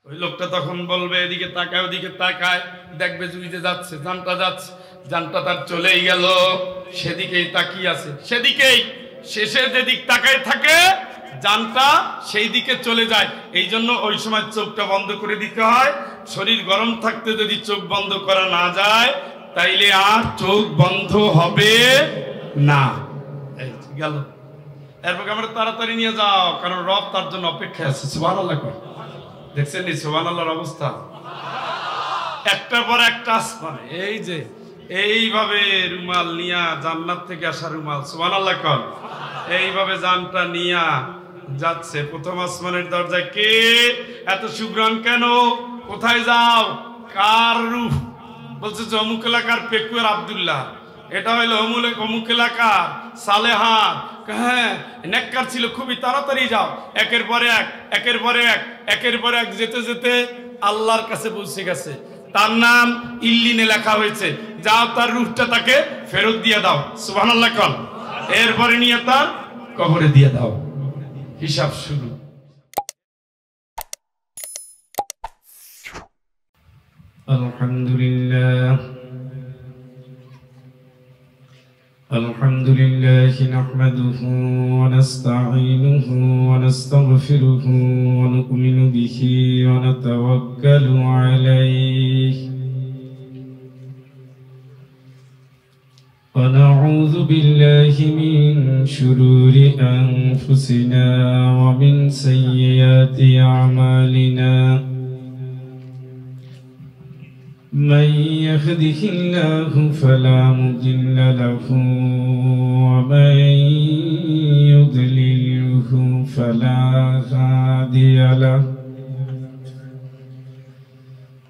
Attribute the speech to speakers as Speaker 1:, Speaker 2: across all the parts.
Speaker 1: ওই লোকটা তখন বলবে এদিকে তাকায় ওদিকে তাকায়, দেখবে জুইতে যাচ্ছে, জানটা যাচ্ছে, জানটা তার চলেই গেল, সেদিকেই তাকিয়ে আছে, সেদিকেই শেষে যেদিক তাকায় থাকে জানটা সেই দিকে চলে যায়। এই জন্য ওই সময় চোখটা বন্ধ করে দিতে হয়। শরীর গরম থাকতে যদি চোখ বন্ধ করা না যায় তাইলে আর চোখ বন্ধ হবে না। এই গেল, এরপর আমরা তাড়াতাড়ি নিয়ে যাও, কারণ রব তার জন্য অপেক্ষায় আছে। সুবহানাল্লাহ। দেখছেন নি সুবহানাল্লাহর অবস্থা? একটার পর একটা আসমানে এই যে এইভাবে রুমাল নিয়া, জান্নাত থেকে আসা রুমাল, সুবহানাল্লাহ কর, এইভাবে জানটা নিয়া যাচ্ছে প্রথম আসমানের দরজায়। কে এত সুগ্রাণ কেন? কোথায় যাও? কার রূহ? বলছে যে অমুক এলাকার পেকুয়ার আব্দুল্লাহ, এটা হইলো অমুক এলাকার সালেহার। হ্যাঁ, নেককার ছিল খুবই, তাড়াতাড়ি যাও। একের পরে এক, একের পরে এক, একের পরে এক যেতে যেতে আল্লাহর কাছে পৌঁছে গেছে। তার নাম ইল্লিনে লেখা হয়েছে, যাও তার রূহটা তাকে ফেরত দিয়ে দাও। সুবহানাল্লাহ কর। এরপরে নিয়ে তার কবরে দিয়ে দাও। হিসাব শুরু। আলহামদুলিল্লাহ الحمد لله نحمده ونستعينه ونستغفره ونؤمن به ونتوكل عليه ونعوذ بالله من شرور أنفسنا ومن سيئات أعمالنا من يهده الله فلا مضل له ومن يضلله فلا هادي له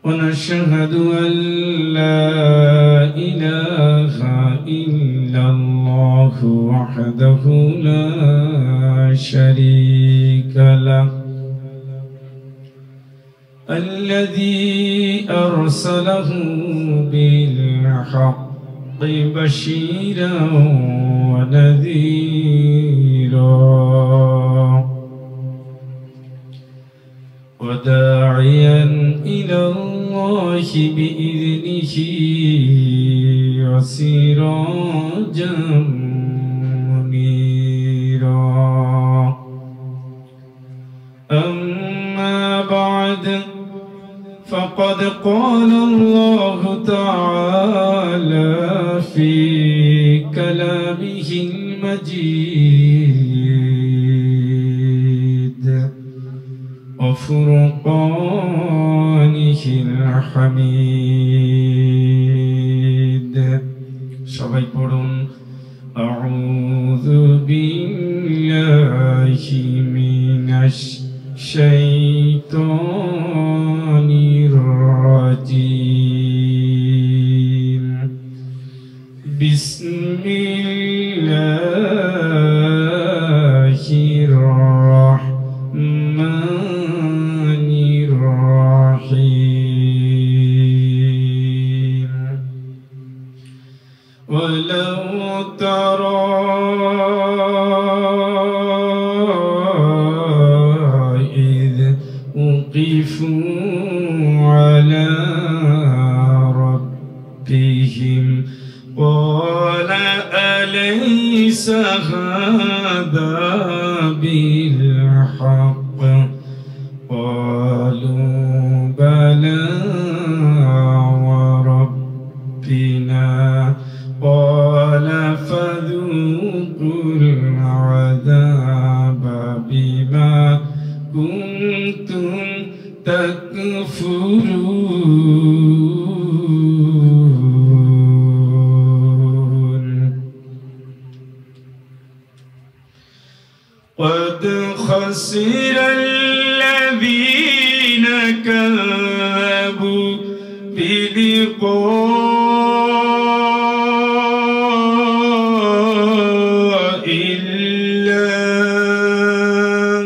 Speaker 1: ونشهد أن لا إله إلا الله وحده لا شريك له الذي أرسله بالحق بشيرا ونذيرا وداعيا إلى الله بإذنه وسراجا منيرا. أما بعد فقد قال الله تعالى في كلامه المجيد وفرقانه الحميد. সবাই পড়ুন আউযু বিল্লাহি মিনাশ শাইতানির রাজিম. বিসমিল্লাহির রাহমানির রাহিম. ওয়ালাউ তারা وقفوا على ربهم قال أليس هذا بالحق قالوا بلى وربنا قال فذوقوا العذاب بما كنتم تكفرون. قد خسر الذين كذبوا بلقاء الله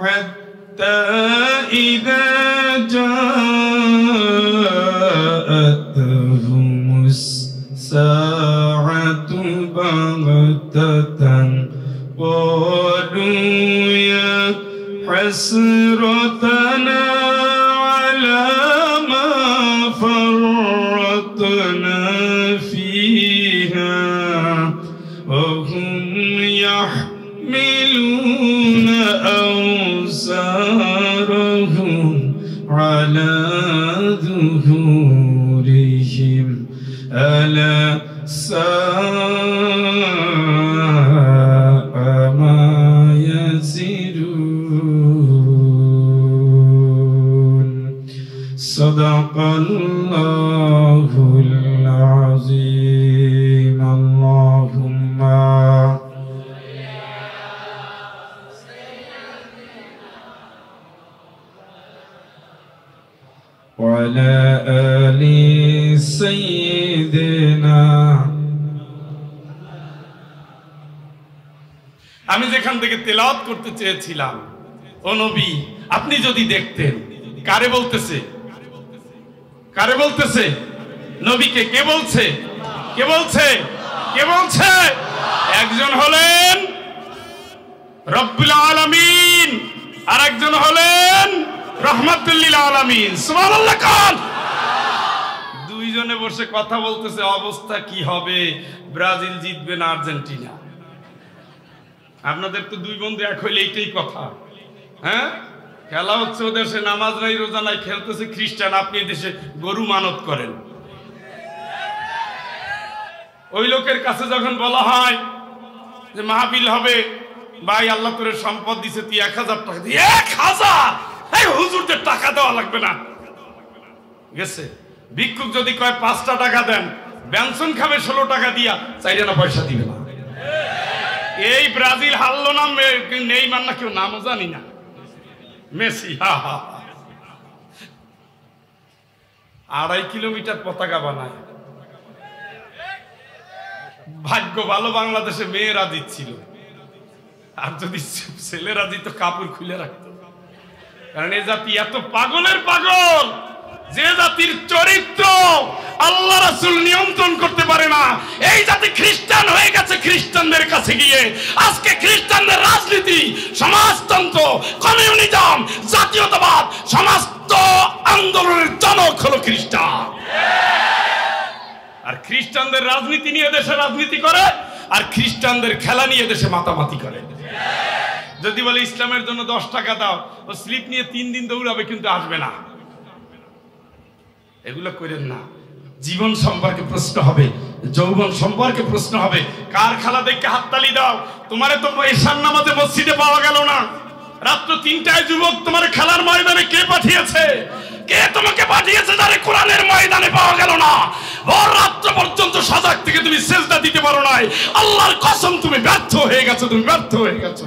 Speaker 1: حتى إذا جاءتهم الساعة بغتة قالوا يا حسرتنا آثارهم على ظهورهم ألا ساء ما يزرون صدق الله العظيم اللهم وعلى آل سيدنا আমি যেখান থেকে তেলাওয়াত করতে চেয়েছিলাম ও নবী আপনি যদি দেখতেন কারে বলতেছে কারে বলতেছে নবীকে কে বলছে কে বলছে কে বলছে একজন হলেন রব্বুল আলামিন আর একজন হলেন রহমাতুল লিল আলামিন সুবহানাল্লাহ কোন দুইজনে বসে কথা বলতেছে অবস্থা কি হবে ব্রাজিল জিতবে না আর্জেন্টিনা আপনাদের তো দুই বন্ধু এক হইলে এইটাই কথা হ্যাঁ খেলা হচ্ছে ওদের দেশে নামাজ নাই রোজা নাই খেলতেছে খ্রিস্টান আপনি দেশে গরু মানত করেন ওই লোকের কাছে যখন বলা হয় যে মাহফিল হবে ভাই আল্লাহ তোরে সম্পদ দিছে তুই 1000 টাকা দিয়ে 1000 এই হুজুরদের টাকা দেওয়া লাগবে না গেছে ভিক্ষুক যদি কয় 5টা টাকা দেন বেনসন খাবে 16 টাকা দিয়া চাইরে না পয়সা দিবে না এই ব্রাজিল হারলো না নেইমার না কেউ নামও জানি না মেসি 2.5 কিলোমিটার পতাকা বানায় ভাগ্য ভালো বাংলাদেশে মেয়েরা দিচ্ছিল আর যদি ছেলেরা দিত কাপড় খুলে রাখতো কারণ এই জাতি এত পাগলের পাগল যে জাতির চরিত্র আল্লাহ রাসূল নিয়ন্ত্রণ করতে পারে না এই জাতি খ্রিস্টান হয়ে গেছে খ্রিস্টানদের কাছে গিয়ে আজকে খ্রিস্টানদের রাজনীতি সমাজতন্ত্র কমিউনিজম জাতীয়তাবাদ সমস্ত আন্দোলনের জনক হলো খ্রিস্টান আর খ্রিস্টানদের রাজনীতি নিয়ে দেশে রাজনীতি করে আর খ্রিস্টানদের খেলা নিয়ে দেশে মাতামাতি করে যদি বলে ইসলামের জন্য 10 টাকা দাও ও স্লিপ নিয়ে 3 দিন দৌড়াবে কিন্তু আসবে না এগুলো করেন না জীবন সম্পর্কে প্রশ্ন হবে যৌবন সম্পর্কে প্রশ্ন হবে কার খেলা দেখে হাততালি দাও তোমারে তো ঈশান নামাজে মসজিদে পাওয়া গেল না রাত 3টায় যুবক তোমার খেলার ময়দানে কে পাঠিয়েছে কে তোমাকে পাঠিয়েছে যারে কোরআনের ময়দানে পাওয়া গেল না ভোর রাত পর্যন্ত সজাগ থেকে তুমি সিজদা দিতে পারো নাই আল্লাহর কসম তুমি ব্যর্থ হয়ে গেছো তুমি ব্যর্থ হয়ে গেছো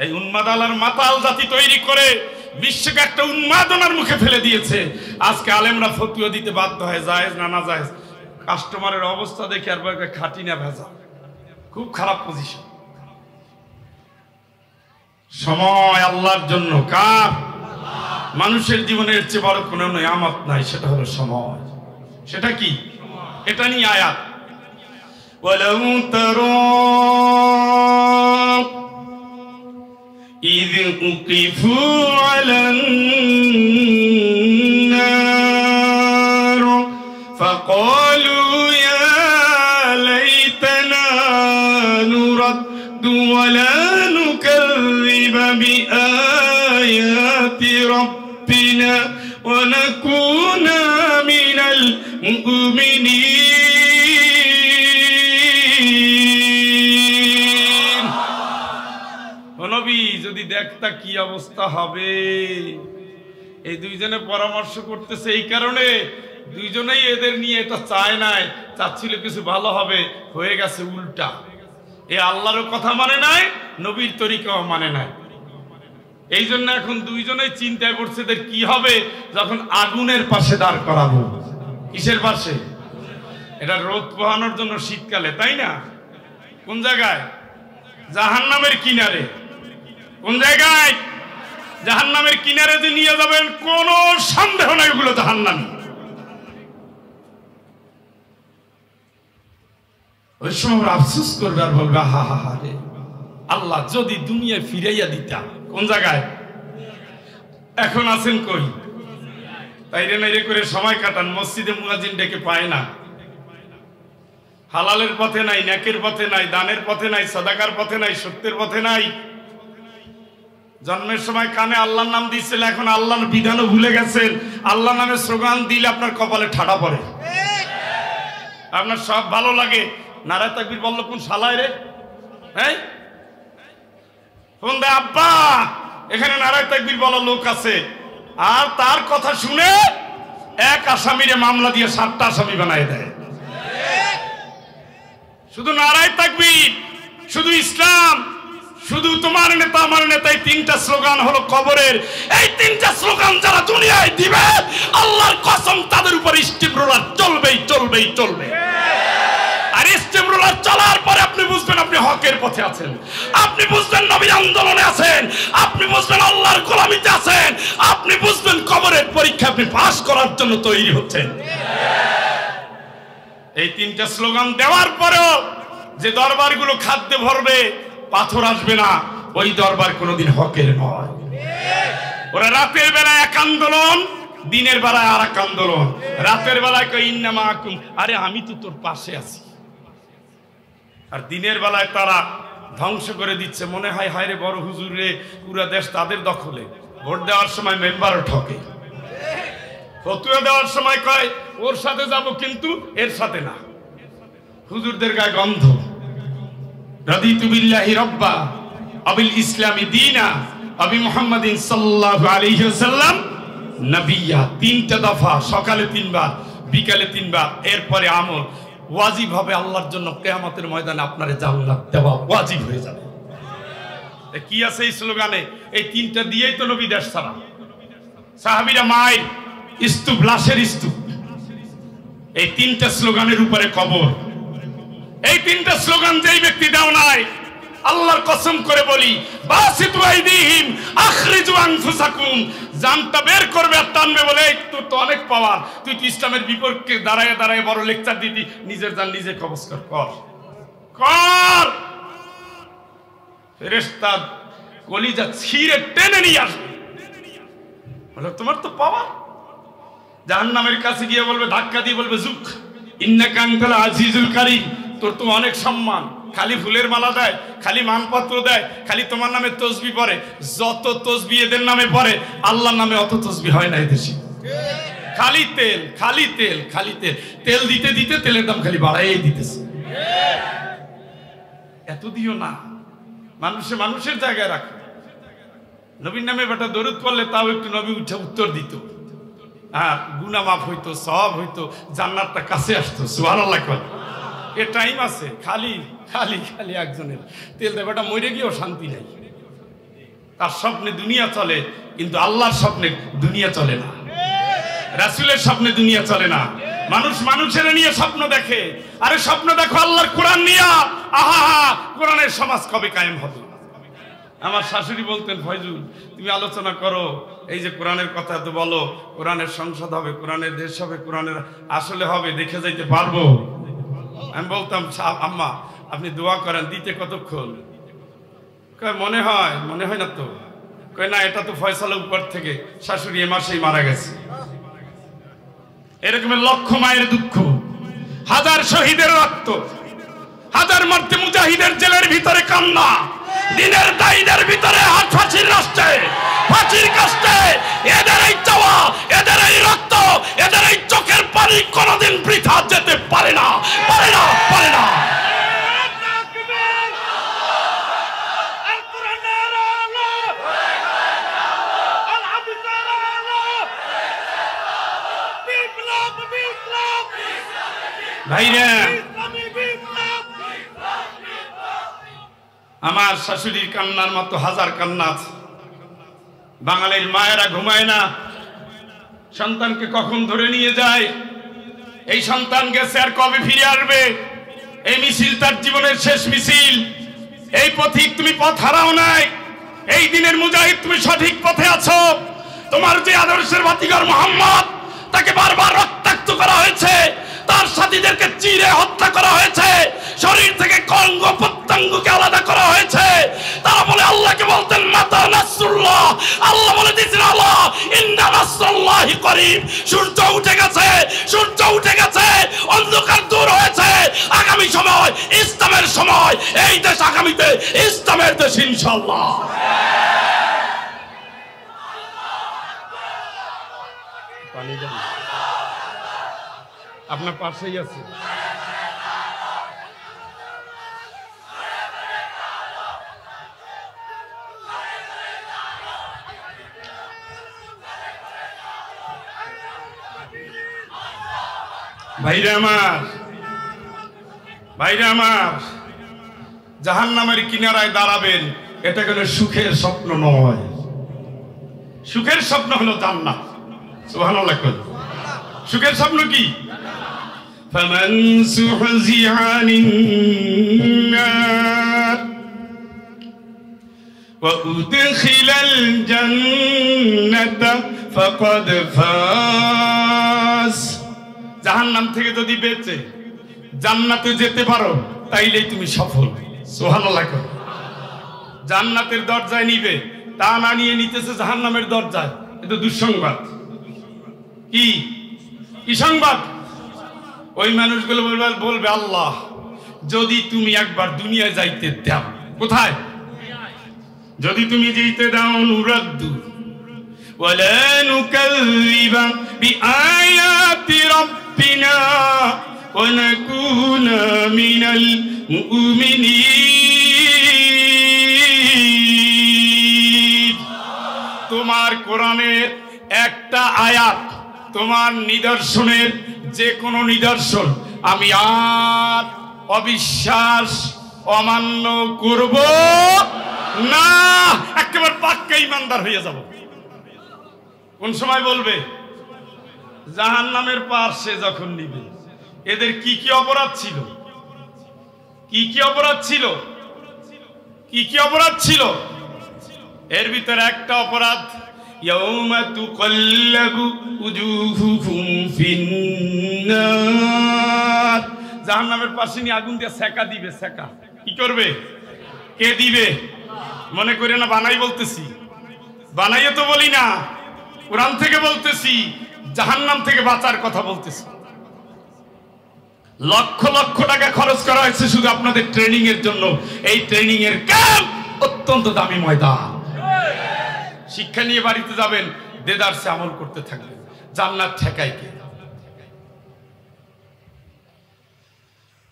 Speaker 1: এই উন্মাদ আলার মাতাল জাতি তৈরি করে বিশ্বকে একটা উন্মাদনার মুখে ফেলে দিয়েছে আজকে আলেমরা ফতোয়া দিতে বাধ্য হয় জায়েজ না না জায়েজ কাস্টমারের অবস্থা দেখে আর খাঁটি না ভেজা খুব খারাপ পজিশন সময় আল্লাহর জন্য কার মানুষের জীবনের চেয়ে বড় কোনো নিয়ামত নাই সেটা হলো সময় সেটা কি এটা নিয়ে আয়াত ওয়ালাউ তারা إذ أُقِفُوا على النار فقالوا يا ليتنا نرد ولا نكذب بآيات ربنا ونكون من المؤمنين নবী যদি দেখতা কি অবস্থা হবে এই দুইজনে পরামর্শ করতেছে এই কারণে দুইজনেই এদের নিয়ে এটা চায় নাই চাচ্ছিল কিছু ভালো হবে হয়ে গেছে উল্টা এই আল্লাহর কথা মানে নাই নবীর তরিকাও মানে নাই এই জন্য এখন দুইজনেই চিন্তায় পড়ছে এদের কি হবে যখন আগুনের পাশে দাঁড় করাবো কিসের পাশে এটা রোদ পোহানোর জন্য শীতকালে তাই না কোন জায়গায় জাহান্নামের কিনারে কোন জায়গায় জাহান্নামের কিনারে যে নিয়ে যাবেন কোনো সন্দেহ নাই ওগুলো জাহান্নামী ওই সময় আফসোস করবে আর বলবে হা হা হা রে আল্লাহ যদি দুনিয়ায় ফিরাইয়া দিতাম কোন জায়গায় এখন আছেন কই তাইরে নাইরে করে সময় কাটান মসজিদে মুয়াজ্জিন ডেকে পায় না হালালের পথে নাই নেকের পথে নাই দানের পথে নাই সাদাকার পথে নাই সত্যের পথে নাই জন্মের সময় কানে আল্লাহর নাম দিয়েছিল, এখন আল্লাহর বিধানও ভুলে গেছেন। আল্লাহ নামে স্লোগান দিলে আপনার কপালে ঠাডা পড়ে। আপনার সব ভালো লাগে, নারায়ে তাকবীর বলল কোন শালায় রে, হ্যাঁ ফোন দেয় আব্বা এখানে নারায়ে তাকবীর বলা লোক আছে, আর তার কথা শুনে এক আসামিরে মামলা দিয়ে 7টা আসামি বানায় দেয়। শুধু নারায়ে তাকবীর, শুধু ইসলাম, শুধু তোমার নেতা আমার নেতা, এই 3টা স্লোগান হলো কবরের। এই 3টা স্লোগান যারা দুনিয়ায় দিবে আল্লাহর কসম তাদের উপর স্টিম রোলার চলবেই চলবেই চলবে। আর স্টিম রোলার চলার পরে আপনি বুঝবেন আপনি হকের পথে আছেন, আপনি বুঝবেন নবীর আন্দোলনে আছেন, আপনি বুঝবেন আল্লাহর গোলামিতে আছেন, আপনি বুঝবেন কবরের পরীক্ষা আপনি পাস করার জন্য তৈরি হচ্ছেন। এই 3টা স্লোগান দেওয়ার পরেও যে দরবারগুলো খাদ্যে ভরবে, পাথর আসবে না, ওই দরবার কোনোদিন হকের নয়। ওরা রাতের বেলায় এক আন্দোলন, দিনের বেলায় আর এক আন্দোলন। রাতের বেলায় কই ইন্না মাআকুম, আরে আমি তো তোর পাশে আছি, আর দিনের বেলায় তারা ধ্বংস করে দিচ্ছে। মনে হয় হায় রে বড় হুজুর রে, পুরা দেশ তাদের দখলে। ভোট দেওয়ার সময় মেম্বারও ঠকে, ফতুয়া দেওয়ার সময় কয় ওর সাথে যাব কিন্তু এর সাথে না। হুজুরদের গায়ে গন্ধ। রাদিতু বিল্লাহি রাব্বা আবিল ইসলামি দীনা আবি মুহাম্মাদিন সাল্লাল্লাহু আলাইহি ওয়াসাল্লাম নবিয়্যা। 3টা দফা, সকালে 3 বার, বিকালে 3 বার, এরপরে আমল ওয়াজিব হবে আল্লাহর জন্য। কিয়ামতের ময়দানে আপনারে জান্নাত দেওয়া ওয়াজিব হয়ে যাবে। কি আছে এই স্লোগানে? এই 3টা দিয়েই তো নবী দেশ ছাড়া। সাহাবীরা মায়ের স্তূপ, লাশের স্তূপ, এই 3টা স্লোগানের উপরে কবর। এই 3টা স্লোগান যেই ব্যক্তি দাও নাই, আল্লাহর কসম করে বলি, বাসিতু আইদিহিম আখরিজু আনফুসাকুম, জানটা বের করবে আর টানবে বলে তোর তো অনেক পাওয়ার, তুই তো ইসলামের বিপক্ষে দাঁড়ায় দাঁড়ায় বড় লেকচার দিতি, নিজের জান নিজে কবজ কর কর। ফেরেশতা কলিজা ছিঁড়ে টেনে নিয়ে আসবে, বলে তোমার তো পাওয়ার। জাহান্নামের কাছে গিয়ে বলবে, ধাক্কা দিয়ে বলবে জুক ইন্নাকা আনতাল আজিজুল কারীম, তোর তো অনেক সম্মান। খালি ফুলের মালা দেয়, খালি মানপত্র দেয়, খালি তোমার নামে তসবি পড়ে। যত তসবি এদের নামে পড়ে, আল্লাহর নামে অত তসবি হয় না এদেশে। খালি তেল, খালি তেল, খালি তেল, তেল দিতে দিতে তেলের দাম খালি বাড়াই দিতেছে। এত দিও না, মানুষে মানুষের জায়গায় রাখো। নবীর নামে বেটা দরুদ পড়লে তাও একটু নবী উঠে উত্তর দিত, আর গুনাহ মাফ হইতো, সওয়াব হইতো, জান্নাতটা কাছে আসতো। সুবহানাল্লাহ। এ টাইম আছে, খালি খালি খালি একজনের তেল দেবাটা মরে গিয়েও শান্তি নাই। তার স্বপ্নে দুনিয়া চলে, কিন্তু আল্লাহর স্বপ্নে দুনিয়া চলে না, রাসূলের স্বপ্নে দুনিয়া চলে না। মানুষ মানুষের নিয়ে স্বপ্ন দেখে। আরে স্বপ্ন দেখো আল্লাহর কোরআন নিয়ে। আহা, কোরআনের সমাজ কবে কায়েম হবে? আমার শাশুড়ি বলতেন, ফয়জুল তুমি আলোচনা করো, এই যে কোরআনের কথা তো বলো, কোরআনের সংসদ হবে, কোরআনের দেশ হবে, কোরআনের আসলে হবে, দেখে যাইতে পারবো? আমি বলতাম, আম্মা আপনি দোয়া করেন, দিতে কতক্ষণ? কয় মনে হয় না তো। কয় না, এটা তো ফয়সালা উপর থেকে, শাশুড়ি এ মাসেই মারা গেছে। এরকমের লক্ষ মায়ের দুঃখ, হাজার শহীদের রক্ত, হাজার মারতে মুজাহিদের জেলের ভিতরে কান্না, দিনের দায়ীদের ভিতরে হাত ফাঁসির রাস্তে, ফাঁসির কাস্তে। এদের এই চাওয়া, এদের এই রক্ত, এদের এই চোখের পানি কোনোদিন বৃথা যেতে পারে না, পারে না, পারে না। ভাইরা, আমার শাশুড়ির কান্নার মতো হাজার কান্না আছে। বাঙালির মায়েরা ঘুমায় না, সন্তানকে কখন ধরে নিয়ে যায়, এই সন্তান গেছে আর কবে ফিরে আসবে। এই মিছিল তার জীবনের শেষ মিছিল। এই পথিক তুমি পথ হারাও নাই, এই দিনের মুজাহিদ তুমি সঠিক পথে আছো। তোমার যে আদর্শের বাতিঘর মুহাম্মদ, তাকে বারবার রক্তাক্ত করা হয়েছে, তার সাথীদেরকে চিরে হত্যা করা হয়েছে, শরীর থেকে অঙ্গ প্রত্যঙ্গকে আলাদা করা হয়েছে। তারা বলে আল্লাহকে বলতেন মাতা নাসরুল্লাহ, আল্লাহ বলে দিয়েছেন আল্লাহ ইন্না নাসরুল্লাহি করিব। সূর্য উঠে গেছে, সূর্য উঠে গেছে, অন্ধকার দূর হয়েছে। আগামী সময় ইসলামের সময়, এই দেশ আগামীতে ইসলামের দেশ ইনশাআল্লাহ। পানি দেন, আপনার পাশেই আছে। ভাইরা আমার, ভাইরা আমার, জাহান্নামের কিনারায় দাঁড়াবেন, এটা কোনো সুখের স্বপ্ন নয়। সুখের স্বপ্ন হলো জান্নাত। সুবহানাল্লাহ। সুখের স্বপ্ন কি? ফামান সুহজিহা আনিন নার ওয়া উদখিলাল জান্নাতা ফাকাদ ফাজ। জাহান্নাম থেকে যদি বেঁচে জান্নাতে যেতে পারো তাইলেই তুমি সফল। সুবহানাল্লাহ। জান্নাতের দরজায় নিবে, তা না নিয়ে নিতেছে জাহান্নামের দরজায়, এটা দুঃসংবাদ। কি কি সংবাদ? ওই মানুষগুলো বলবে, আল্লাহ যদি তুমি একবার দুনিয়ায় যাইতে দাও। কোথায়? যদি তুমি যেতে দাও, নুরাদ্দু ওয়ালা নুকাযযিবা বিআয়াতি রাব্বিনা ওয়া নাকুনা মিনাল মুমিনিন। তোমার কোরআনের একটা আয়াত, তোমার নিদর্শনের যে কোনো নিদর্শন আমি আর অবিশ্বাস অমান্য করব না, একেবারে পাক্কা ইমানদার হয়ে যাব। কোন সময় বলবে? জাহান্নামের পাশে যখন নিবে। এদের কি কি অপরাধ ছিল? কি কি অপরাধ ছিল? কি কি অপরাধ ছিল? এর ভিতরে একটা অপরাধ, ইয়াউমা তুকাল্লাবু উজুহুহুম ফিন্নার। জাহান্নামের পাশে নিয়ে আগুন দিয়ে সেকা দিবে। সেকা কি করবে? কে দিবে? মনে করে না বানাই বলতেছি, বানাইয়ে তো বলি না, কোরআন থেকে বলতেছি, জাহান্নাম থেকে বাঁচার কথা বলতেছি। লক্ষ লক্ষ টাকা খরচ করা হয়েছে শুধু আপনাদের ট্রেনিং এর জন্য। এই ট্রেনিং এর ক্যাম্প অত্যন্ত দামি ময়দান। শিক্ষা নিয়ে বাড়িতে যাবেন, দেদারসে আমল করতে থাকবেন। জান্নাত ঠেকায় কে?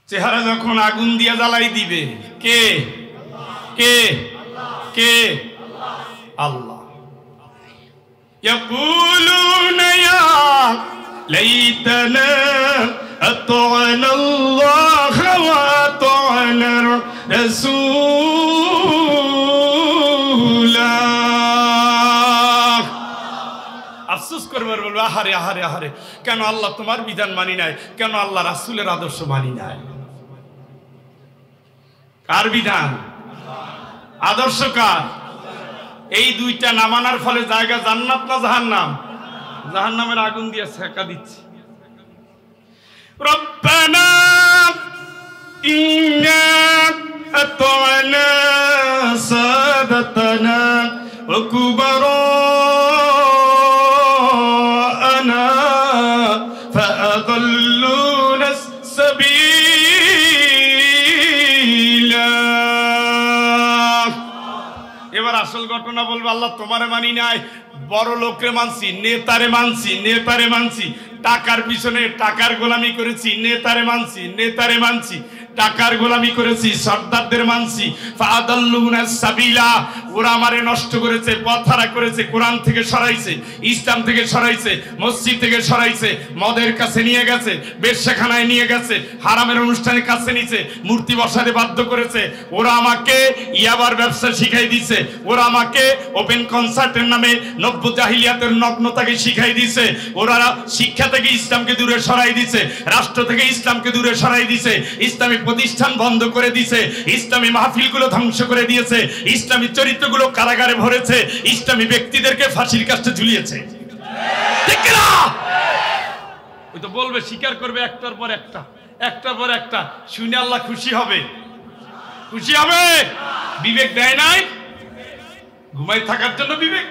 Speaker 1: চেহারা যখন আগুন দিয়ে জ্বালাই দিবে, কে কে কে? আল্লাহ। ইয়াকুলুনা ইয়া লাইতানা আতা'না আল্লাহ ওয়া আতা'না রাসূল। আফসোস করবার বলবো, আহারে আহারে আহারে, কেন আল্লাহ তোমার বিধান মানি নাই, কেন আল্লাহ রাসূলের আদর্শ মানি নাই। কার বিধান? আদর্শ কার? এই দুইটা না মানার ফলে জায়গা জান্নাত না জাহান্নাম? জাহান্নামের আগুন দিয়ে সেকা দিচ্ছে। রব্বানা ইন্না আতা'না সাদাতানা ওয়া কুবারানা ফাআদাল্লুনা সাবিলা। এবার আসল ঘটনা বলবো, আল্লাহ তোমারে মানি নাই, বড় লোকরে মানছি, নেতারে মানছি, নেতারে মানছি, টাকার পিছনে টাকার গোলামি করেছি, নেতারে মানছি, নেতারে মানছি, টাকার গোলামি করেছি, সর্দারদের মানছি। ফাআদাল্লুনা সাবিলা, ওরা আমারে নষ্ট করেছে, পথহারা করেছে, কোরআন থেকে সরাইছে, ইসলাম থেকে সরাইছে, মসজিদ থেকে সরাইছে, মদের কাছে নিয়ে গেছে, বেশ্যাখানায় নিয়ে গেছে, হারামের অনুষ্ঠানের কাছে নিছে, মূর্তি বসাতে বাধ্য করেছে। ওরা আমাকে ইয়াবার ব্যবসা শিখাই দিছে, ওরা আমাকে ওপেন কনসার্টের নামে নব্য জাহিলিয়াতের নগ্নতাকে শিখাই দিছে, ওরা শিক্ষা থেকে ইসলামকে দূরে সরাই দিছে, রাষ্ট্র থেকে ইসলামকে দূরে সরাই দিছে, ইসলামী প্রতিষ্ঠান বন্ধ করে দিছে, ইসলামী মাহফিলগুলো ধ্বংস করে দিয়েছে, ইসলামী চরিত্রগুলো কারাগারে ভরেছে, ইসলামী ব্যক্তিদেরকে ফাঁসির কাস্টে ঝুলিয়েছে। ঠিক না? ওই তো বলবে, স্বীকার করবে একটার পর একটা, একটার পর একটা, শুনে আল্লাহ খুশি হবে। খুশি হবে? বিবেক দেয় নাই? ঘুমাই থাকার জন্য বিবেক,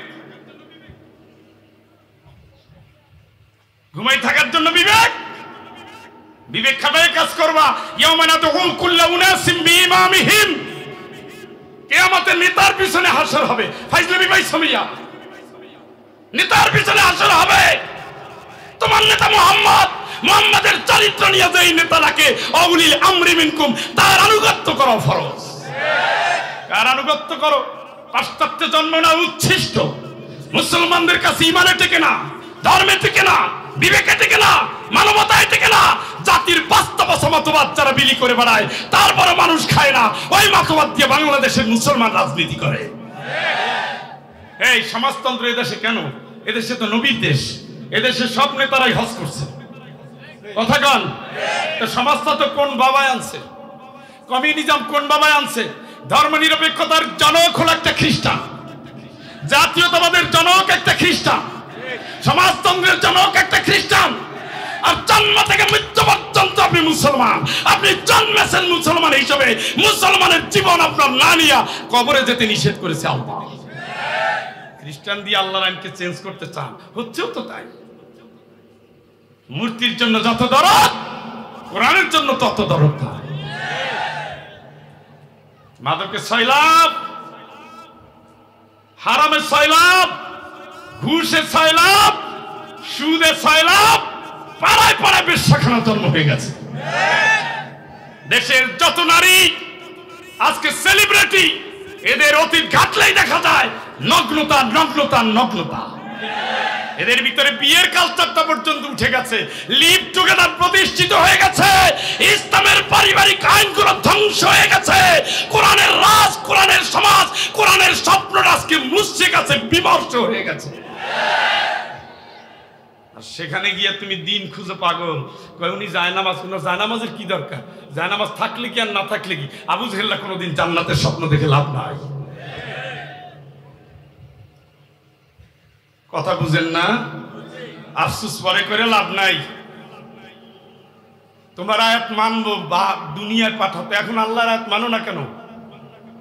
Speaker 1: ঘুমাই থাকার জন্য বিবেক, বিবেক খাটায় কাজ করবা। ইয়াউমা নাদউ কুল্লা উনাসিম বিইমামিহিম। কিয়ামতের নেতার পিছনে হাসর হবে। ফাইজলামি ভাই সমিয়া, নেতার পিছনে হাসর হবে। তোমার নেতা মুহাম্মাদের চরিত্র নিয়ে যেই নেতাকে আউলিল আমরি মিনকুম, তার আনুগত্য করো ফরজ। কার আনুগত্য করো? পাশ্চাত্যে জন্ম না উচ্ছিষ্ট। মুসলমানদের কাছে ইমানে টেকে না, ধর্মে টেকে না, বিবেকে টেকে না, মানবতায় টেকে না। জাতির বাস্তব মতবাদ যারা বিলি করে বেড়ায়, তারপরে মানুষ খায় না, ওই মতবাদ দিয়ে বাংলাদেশের মুসলমান রাজনীতি করে। এই সমাজতন্ত্র এদেশে কেন? এদেশে তো নবীর দেশ, এদেশে সব নেতারাই হজ করছে। কথা কন? সমাজটা তো কোন বাবায় আনছে? কমিউনিজম কোন বাবায় আনছে? ধর্ম নিরপেক্ষতার জনক হল একটা খ্রিস্টান, জাতীয়তাবাদের জনক একটা খ্রিস্টান, সমাজতন্ত্রের জনক একটা খ্রিস্টান। আর জন্ম থেকে মৃত্যু পর্যন্ত আপনি মুসলমান। আপনি জন্মেছেন মুসলমান হিসেবে, মুসলমানের জীবন আপনার না নিয়া কবরে যেতে নিষেধ করেছে আল্লাহ। খ্রিস্টান দিয়ে আল্লাহর আইনকে চেঞ্জ করতে চান, হচ্ছেও তো তাই। মূর্তির জন্য যত দরদ, কোরআনের জন্য তত দরদ। মাদকে 6 লাভ, হারামে 6 লাভ, ঘুষে 6 লাভ, সুদে 6 লাভ, পাড়ায় পাড়ায় বেশ্যাখানা জন্ম হয়ে গেছে। দেশের যত নারী আজকে সেলিব্রিটি, এদের অতীত ঘাটলেই দেখা যায় নগ্নতা, নগ্নতা, নগ্নতা। এদের ভিতরে বিয়ের কালচারটা পর্যন্ত উঠে গেছে, লিভ টুগেদার প্রতিষ্ঠিত হয়ে গেছে, ইসলামের পারিবারিক আইনগুলো ধ্বংস হয়ে গেছে, কোরআনের রাজ, কোরআনের সমাজ, কোরআনের স্বপ্নটা আজকে মুছে গেছে, বিমর্ষ হয়ে গেছে। আর সেখানে গিয়ে তুমি দিন খুঁজে পাগল, কয় উনি জায়নামাজ। কোনো জায়নামাজের কি দরকার? জায়নামাজ থাকলে কি আর না থাকলে কি? আবু জেহেল কোনোদিন জান্নাতের স্বপ্ন দেখে লাভ নাই। কথা বুঝেন না? আফসোস পরে করে লাভ নাই। তোমার আয়াত মানবো বা দুনিয়ায় পাঠাতে, এখন আল্লাহর আয়াত মানো না কেন?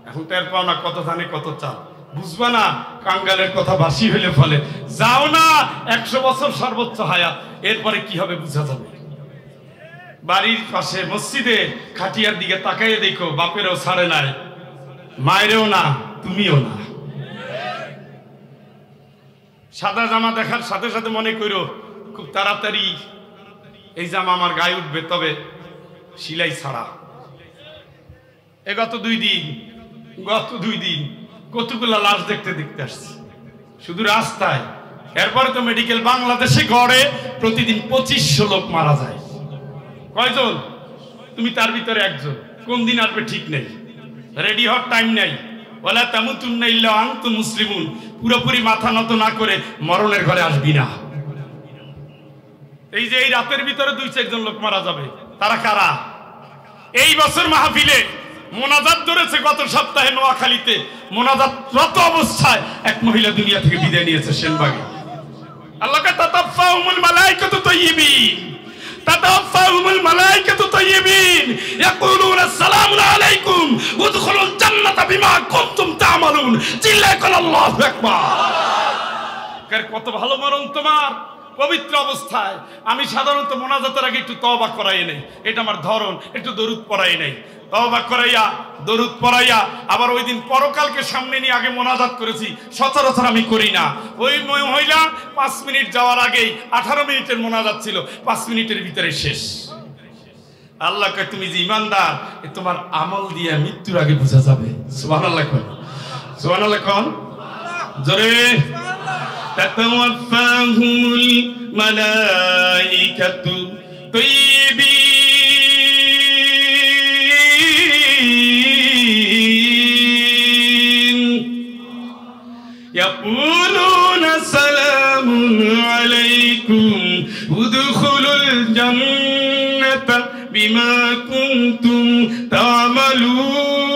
Speaker 1: এখন টের পাও না কত ধানে কত চাল, বুঝবা না কাঙ্গালের কথা বাসি হইলে ফলে। যাও না 100 বছর সর্বোচ্চ হায়াত, এরপরে কি হবে বুঝা যাবে। বাড়ির পাশে মসজিদে খাটিয়ার দিকে তাকাইয়ে দেখো, বাপেরও ছাড়ে নাই, মায়েরও না, তুমিও না। সাদা জামা দেখার সাথে সাথে মনে করো খুব তাড়াতাড়ি এই জামা আমার গায়ে উঠবে, তবে সিলাই ছাড়া। গত 2 দিন কতগুলা লাশ দেখতে দেখতে আসছে শুধু রাস্তায়। এরপরে তো মেডিকেল, বাংলাদেশে গড়ে প্রতিদিন 2500 লোক মারা যায়। কয়জন? তুমি তার ভিতরে একজন। কোন দিন আসবে ঠিক নেই, রেডি হওয়ার টাইম নেই। ওয়ালা তামুতুন্না ইল্লা আনতুম মুসলিমুন, পুরোপুরি মাথা নত না করে মরণের ঘরে আসবি না। এই যে এই রাতের ভিতরে 2-4 জন লোক মারা যাবে, তারা কারা? এই বছর মাহফিলে মোনাজাত ধরেছে, গত সপ্তাহে নোয়াখালীতে মোনাজাতরত অবস্থায় এক মহিলা দুনিয়া থেকে বিদায় নিয়েছে সেনবাগে। আল্লাহকে তাতাফাহুমুল মালাইকাতু তাইয়্যিবিন, তাতাফাহুমুল মালাইকাতু তাইয়্যিবিন ইয়াকুলুনা আসসালামু আলাইকুম উদখুলুল জান্নাতা বিমা কুনতুম তা'মালুন। চিল্লায় কোন আল্লাহু আকবার। কত ভালো মরণ তোমার পবিত্র অবস্থায়। আমি সাধারণত মোনাজাতের আগে একটু তওবা করাই নেই, এটা আমার ধরন। একটু দরুদ পড়াই নেই, তওবা করাইয়া দরুদ পড়াইয়া আবার ওই দিন পরকালকে সামনে নিয়ে আগে মোনাজাত করেছি। সচরাচর আমি করি না। ওই মহিলা 5 মিনিট যাওয়ার আগেই 18 মিনিটের মোনাজাত ছিল, 5 মিনিটের ভিতরে শেষ। আল্লাহকে তুমি যে ইমানদার, তোমার আমল দিয়ে মৃত্যুর আগে বোঝা যাবে। সুবহানাল্লাহ কোন, সুবহানাল্লাহ কোন জোরে। তাতাওয়াফাহুমুল মালাইকাতু তাইয়্যিবিন ইয়াকুলুনা সালামুন আলাইকুম উদখুলুল জান্নাতা বিমা কুনতুম তা'মালুন।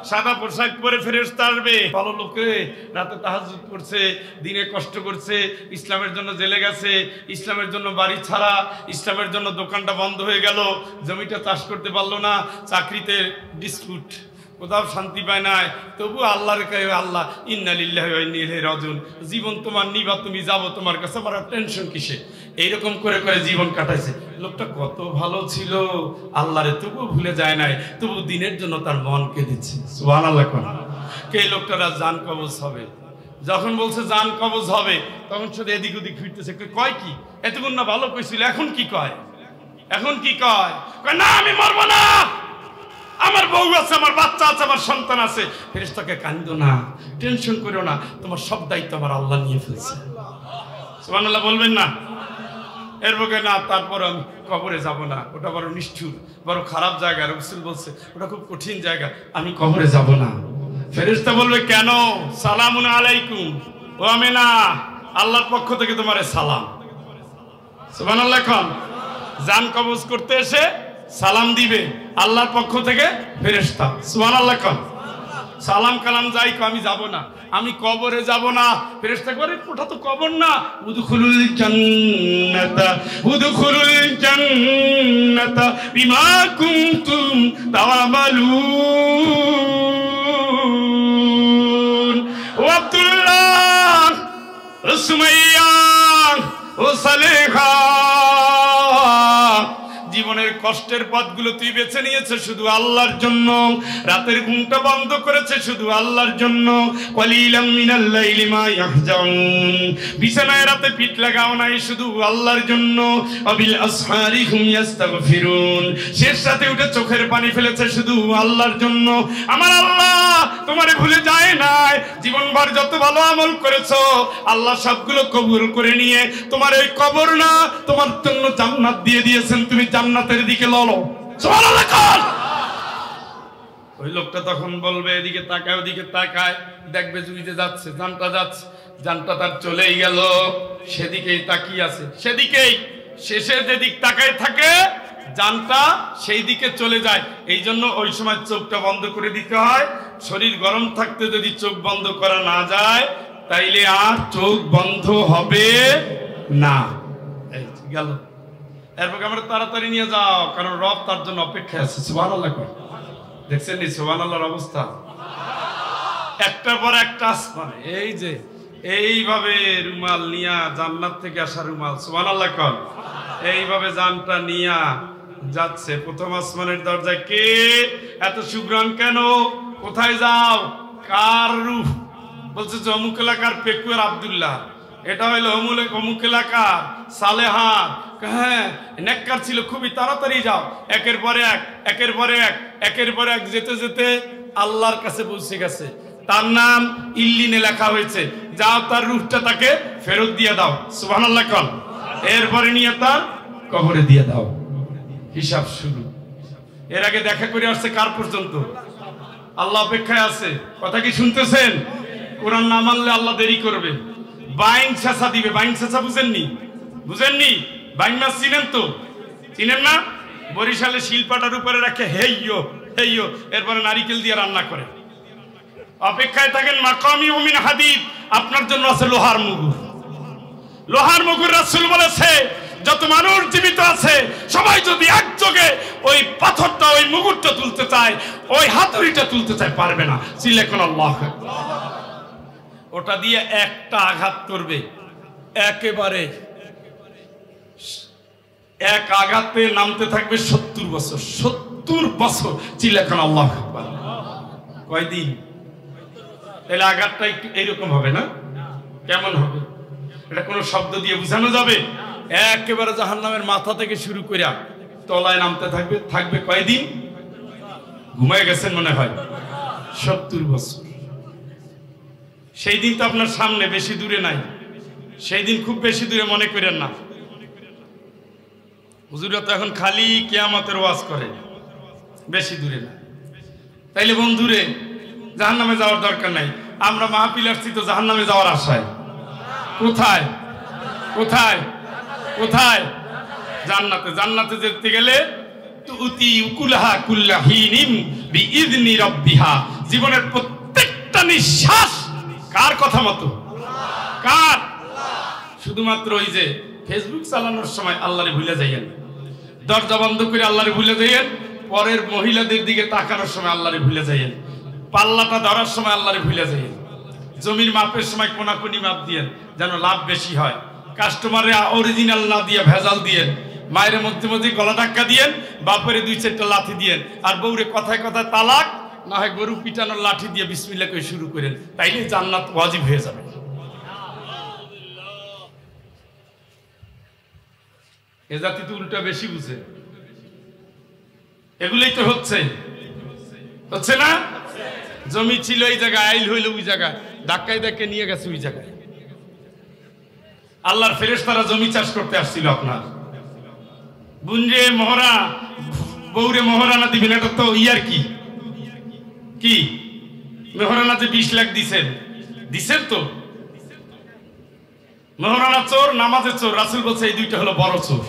Speaker 1: সাদা পোশাক পরে ফেরেশতা আসবে, ভালো লোকে রাতে তাহাজ্জুদ করছে, দিনে কষ্ট করছে, ইসলামের জন্য জেলে গেছে, ইসলামের জন্য বাড়ি ছাড়া, ইসলামের জন্য দোকানটা বন্ধ হয়ে গেল, জমিটা চাষ করতে পারলো না, চাকরিতে ডিসপিউট, কোথাও শান্তি পায় নাই, তবু আল্লাহর কাছে আল্লাহ ইন্না লিল্লাহি ওয়া ইন্না ইলাইহি রাজিউন। জীবন তোমার নিবা, তুমি যাবো, তোমার কাছে আমার টেনশন কিসে? এইরকম করে করে জীবন কাটাইছে। লোকটা কত ভালো ছিল, আল্লাহরে তবু ভুলে যায় নাই, তবু দিনের জন্য তার মন কেঁদেছে। সুবহানাল্লাহ। কে লোকটারা জান কবজ হবে, যখন বলছে জান কবজ হবে তখন শুধু এদিক ওদিক ফিরতেছে, কয় কি এতক্ষণ না ভালো কইছিল, এখন কি কয়? এখন কি কয়? না আমি মরবো না, আমার বউ আছে, আমার বাচ্চা আছে, আমার সন্তান আছে। ফেরেশতাকে কান্দো না, টেনশন করো না, তোমার সব দায়িত্ব আমার আল্লাহ নিয়ে ফেলছে। সুবহানাল্লাহ বলবেন না? এর বকে না তারপর আমি কবরে যাব না, ওটা বড় নিষ্ঠুর, বড় খারাপ জায়গা। রাসূল বলছে ওটা খুব কঠিন জায়গা, আমি কবরে যাব না। ফেরেশতা বলবে কেন? সালামুন আলাইকুম ও আমেনা, আল্লাহর পক্ষ থেকে তোমারে সালাম। সুবহানাল্লাহ। এখন জান কবজ করতে এসে সালাম দিবে আল্লাহর পক্ষ থেকে ফেরেশতা। সুবহানাল্লাহ। এখন সালাম কালাম যাই, আমি যাব না, আমি কবরে যাব না। ফেরেশতা করে ওটা তো কবর না। উদখুলুল জান্নাতা উদখুলুল জান্নাতা বিমা কুনতুম তা'মালুন। ও আব্দুল্লাহ, ও সুমাইয়া, ও সালেহা, জীবনের কষ্টের পথগুলো তুই বেছে নিয়েছে শুধু আল্লাহর জন্য, রাতের ঘুমটা বন্ধ করেছে শুধু আল্লাহর জন্য। ক্বালিলাম মিনাল লাইলি মা ইয়াহজাউন, বিছানায় রাতে পিঠ লাগাও নাই শুধু আল্লাহর জন্য। আবিল আসহারি হুম ইস্তাগফিরুন, শেষ রাতে উঠে চোখের পানি ফেলেছে শুধু আল্লাহর জন্য। আমার আল্লাহ তোমারে ভুলে যায় নাই, জীবনভর যত ভালো আমল করেছো আল্লাহ সবগুলো কবুল করে নিয়ে তোমার এই কবর না, তোমার জন্য জান্নাত দিয়ে দিয়েছেন। তুমি জান্নাতের দিকে লড়ো। সুবহানাল্লাহ। ওই লোকটা তখন বলবে এদিকে তাকায় ওদিকে তাকায়, দেখবে জুইতে যাচ্ছে, জানটা যাচ্ছে, জানটা তার চলেই গেল, সেদিকেই তাকিয়ে আছে, সেদিকেই শেষে যেদিক তাকায় থাকে জানটা সেই দিকে চলে যায়। এই জন্য ওই সময় চোখটা বন্ধ করে দিতে হয়। শরীর গরম থাকতে যদি চোখ বন্ধ করা না যায় তাইলে আর চোখ বন্ধ হবে না। এই গেল। এরপর আমরা তাড়াতাড়ি নিয়ে যাও, কারণ রব তার জন্য অপেক্ষায় আছে। সুবহানাল্লাহ। দেখছেন নি সুবহানাল্লাহর অবস্থা? একটার পর একটা আসমানে এই যে এইভাবে রুমাল নিয়া, জান্নাত থেকে আসা রুমাল, সুবহানাল্লাহ। এইভাবে জানটা নিয়া যাচ্ছে প্রথম আসমানের দরজায়। কে এত সুগ্রাণ কেন? কোথায় যাও? কার রূহ? বলছে অমুক এলাকার পেকুয়ার আব্দুল্লাহ, এটা হইলো অমুক এলাকার সালেহা। হ্যাঁ নেককার ছিল খুবই, তাড়াতাড়ি যাও। একের পরে এক, একের পরে এক, একের পরে এক যেতে যেতে আল্লাহর কাছে পৌঁছে গেছে। তার নাম ইল্লিনে লেখা হয়েছে। যাও তার রূহটা তাকে ফেরত দিয়ে দাও। সুবহানাল্লাহ। এরপরে নিয়ে তার কবরে দিয়ে দাও। হিসাব শুরু। এর আগে দেখা করে আসছে কার পর্যন্ত? আল্লাহ অপেক্ষায় আছে। কথা কি শুনতেছেন? কোরআন না মানলে আল্লাহ দেরি করবে। বাইন ছেঁচা দিবে। বাইন ছেঁচা বুঝেননি? বুঝেননি? বাইন মাছ চিনেন তো? চিনেন না? বরিশালে শিলপাটার উপরে রাখে হেইয়ো হেইয়ো, এরপরে নারিকেল দিয়ে রান্না করে। অপেক্ষায় থাকেন মাকামি মিন হাদিদ, আপনার জন্য আছে লোহার মুগুর। লোহার মুগুর রাসূল বলেছে যত মানুষ জীবিত আছে সবাই যদি একযোগে ওই পাথরটা, ওই মুগুরটা তুলতে চায়, ওই হাতুড়িটা তুলতে চায়, পারবে না। সিলেকন আল্লাহ। ওটা দিয়ে একটা আঘাত করবে, একেবারে এক আঘাতে নামতে থাকবে 70 বছর। 70 বছর। চিল্লাখান আল্লাহু আকবার। কয়দিন? তাহলে আঘাতটা একটু এইরকম হবে না? কেমন হবে? এটা কোনো শব্দ দিয়ে বোঝানো যাবে? একেবারে জাহান্নামের মাথা থেকে শুরু করে তলায় নামতে থাকবে। থাকবে কয়দিন? ঘুমায় গেছেন মনে হয় 70 বছর। সেই দিন তো আপনার সামনে, বেশি দূরে নাই। সেই দিন খুব বেশি দূরে মনে করেন না। হুজুরা তো এখন খালি কিয়ামতের ওয়াজ করে, বেশি দূরে না। তাইলে বন্ধুরে জাহান্নামে যাওয়ার দরকার নাই। আমরা মাহফিল আসছি তো জাহান্নামে যাওয়ার আশায়। কোথায়? কোথায়? কোথায়? জান্নাতে। জান্নাতে যেতে গেলে তুতি উকুলহা কুল্লাহিনিম বিইذনি রাব্বিহা, জীবনের প্রত্যেকটা নিঃশ্বাস কার কথা মতো? কার? শুধুমাত্র ওই যে ফেসবুক চালানোর সময় আল্লাহরে ভুলে যাইয়েন, দরজা বন্ধ করে আল্লাহরে ভুলে যাইয়েন, পরের মহিলাদের দিকে তাকানোর সময় আল্লাহরে ভুলে যাইয়েন, পাল্লাটা ধরার সময় আল্লাহরে ভুলে যাইয়েন, জমির মাপের সময় কোনাকুনি মাপ দিয়েন যেন লাভ বেশি হয়, কাস্টমারে অরিজিনাল না দিয়ে ভেজাল দিয়েন, মায়ের মধ্যে মধ্যে গলা ধাক্কা দিয়েন, বাপরে 2-4টা লাথি দিয়েন, আর বউরে কথায় কথায় তালাক, না হয় গরু পিটানোর লাঠি দিয়ে বিসমিল্লাহ করে শুরু করেন। তাইলে জান্নাত ওয়াজিব হয়ে যাবে। এ জাতি তো উল্টা বেশি বুঝে। এগুলোই তো হচ্ছে না? জমি ছিল এই জায়গায়, আইল হইল ওই জায়গায়, ধাক্কায় ধাক্কায় নিয়ে গেছে ওই জায়গায়। আল্লাহর ফেরেশতারা জমি চাষ করতে আসছিল আপনার। বুনরে মোহরা বৌরে মোহরানা দিবেন, এটা তো ইয়ার কি মোহরানা যে 20 লাখ দিছেন তো। মোহরানা চোর, নামাজে চোর। রাসূল বলছে এই দুইটা হলো বড় চোর।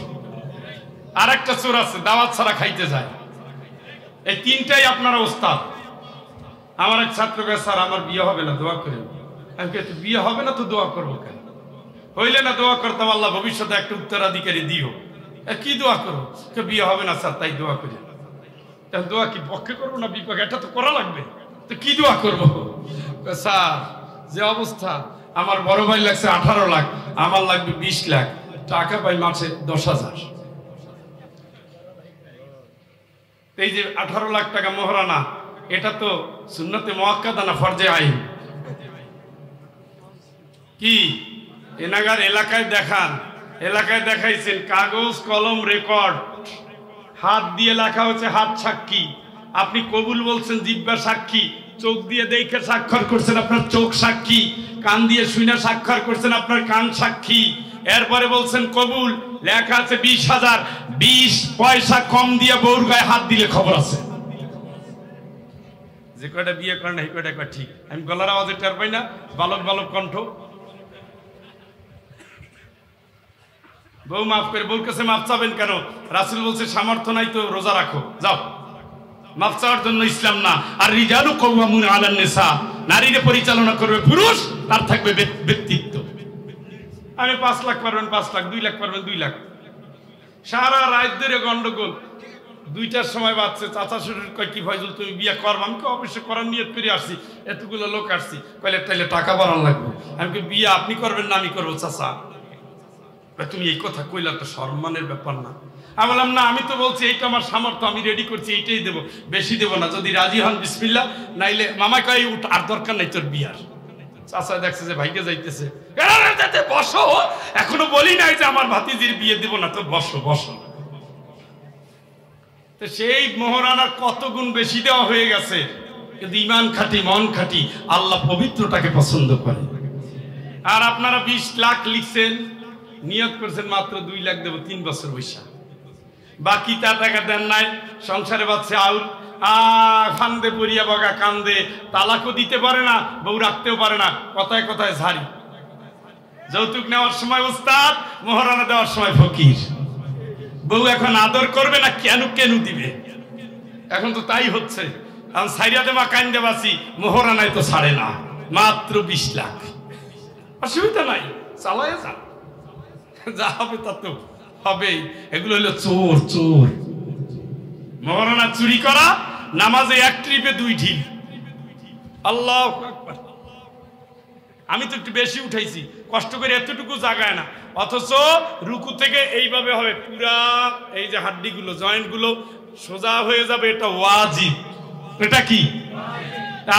Speaker 1: আর একটা চোর আছে দাওয়াত ছাড়া খাইতে যায়। এই তিনটাই আপনার ওস্তাদ। আমার এক ছাত্রকে, স্যার আমার বিয়ে হবে না, দোয়া করেন। আমি কে, বিয়ে হবে না তো দোয়া করবো কেন? হইলে না দোয়া করতাম, আল্লাহ ভবিষ্যতে একটা উত্তরাধিকারী দিও। কি দোয়া করো? বিয়ে হবে না স্যার, তাই দোয়া করি। দোয়া কি পক্ষে করবো না বিপক্ষে? এটা তো করা লাগবে। তো কি দোয়া করবো? স্যার যে অবস্থা, আমার বড় ভাই লাগছে 18 লাখ, আমার লাগবে 20 লাখ টাকা, পাই মাসে 10,000। এই যে 18 লাখ টাকা মোহরানা, এটা তো সুন্নতে মুআক্কাদা না ফরজে আইন? কি এনাগার এলাকায় দেখান, এলাকায় দেখাইছেন কাগজ কলম রেকর্ড, হাত দিয়ে লেখা হচ্ছে হাত সাক্ষী। আপনি কবুল বলছেন জিহ্বা সাক্ষী, চোখ দিয়ে দেখে স্বাক্ষর করছেন আপনার চোখ সাক্ষী, কান দিয়ে শুনে স্বাক্ষর করছেন আপনার কান সাক্ষী। এরপরে বলছেন কবুল, লেখা আছে 20,000, 20 পয়সা কম দিয়ে বউর গায়ে হাত দিলে খবর আছে। যে কয়টা বিয়ে করেন এই কয়টা একবার ঠিক। আমি গলার আওয়াজে টের পাই না, বালক বালক কণ্ঠ। বউ মাফ করে, বউর কাছে মাফ চাবেন কেন? রাসূল বলছে সামর্থ্য নাই তো রোজা রাখো, যাও। মাফ চাওয়ার জন্য ইসলাম না। আর রিজালু কাওয়ামুনা আলান নিসা, নারীরে পরিচালনা করবে পুরুষ, তার থাকবে ব্যক্তিত্ব। আমি 5 লাখ পারবেন 5 লাখ, 2 লাখ পারবেন 2 লাখ। সারা রাত ধরে গন্ডগোল। 2টার সময় বাচ্চা, চাচা শ্বশুর কয় কি ফয়জুল তুমি বিয়ে করবা? আমি অবশ্যই করার নিয়ত করে আসছি, এতগুলো লোক আসছি। কইলে তাইলে টাকা বাড়ানো লাগবে। আমি বিয়ে আপনি করবেন না আমি করবো? চাচা তুমি এই কথা কইলা তো সম্মানের ব্যাপার না? আমি বললাম না, আমি তো বলছি এইটা আমার সামর্থ্য, আমি রেডি করছি, এইটাই দেবো, বেশি দেবো না। যদি রাজি হন বিসমিল্লাহ, নাইলে মামা কয় উঠ, আর দরকার নাই তোর বিয়ার। চাচা দেখছে যে ভাইকে যাইতেছে, বসো, এখনো বলি নাই যে আমার ভাতিজির বিয়ে দেবো না, তো বসো বসো। তো সেই মোহরানার কত গুণ বেশি দেওয়া হয়ে গেছে। কিন্তু ইমান খাঁটি, মন খাঁটি, আল্লাহ পবিত্রটাকে পছন্দ করে। আর আপনারা 20 লাখ লিখছেন, নিয়ত করছেন মাত্র 2 লাখ দেবো 3 বছর বৈশা, বাকি তার টাকা দেন নাই। সংসারে বাচ্চা আউল, ফান্দে পড়িয়া বগা কান্দে, তালাকও দিতে পারে না, বউ রাখতেও পারে না, কথায় কথায় ঝাড়ি। যৌতুক নেওয়ার সময় উস্তাদ, মোহরানা দেওয়ার সময় ফকির। বউ এখন আদর করবে না কেন কেন দিবে? এখন তো তাই হচ্ছে। কারণ সাইরা দেওয়া কান্দে বাসি, মোহরানায় তো ছাড়ে না, মাত্র 20 লাখ। অসুবিধা নাই, চালায় যান, যা হবে তা তো হবেই। এগুলো হলো চোর চোর। মোহরানা চুরি করা, নামাজে 1 ট্রিপে 2 ঢিল। আল্লাহু আকবার। আমি তো একটু বেশি উঠাইছি, কষ্ট করে এতটুকু জাগায় না, অথচ রুকু থেকে এইভাবে হবে পুরা, এই যে হাড্ডিগুলো জয়েন্টগুলো সোজা হয়ে যাবে। এটা ওয়াজিব। এটা কি?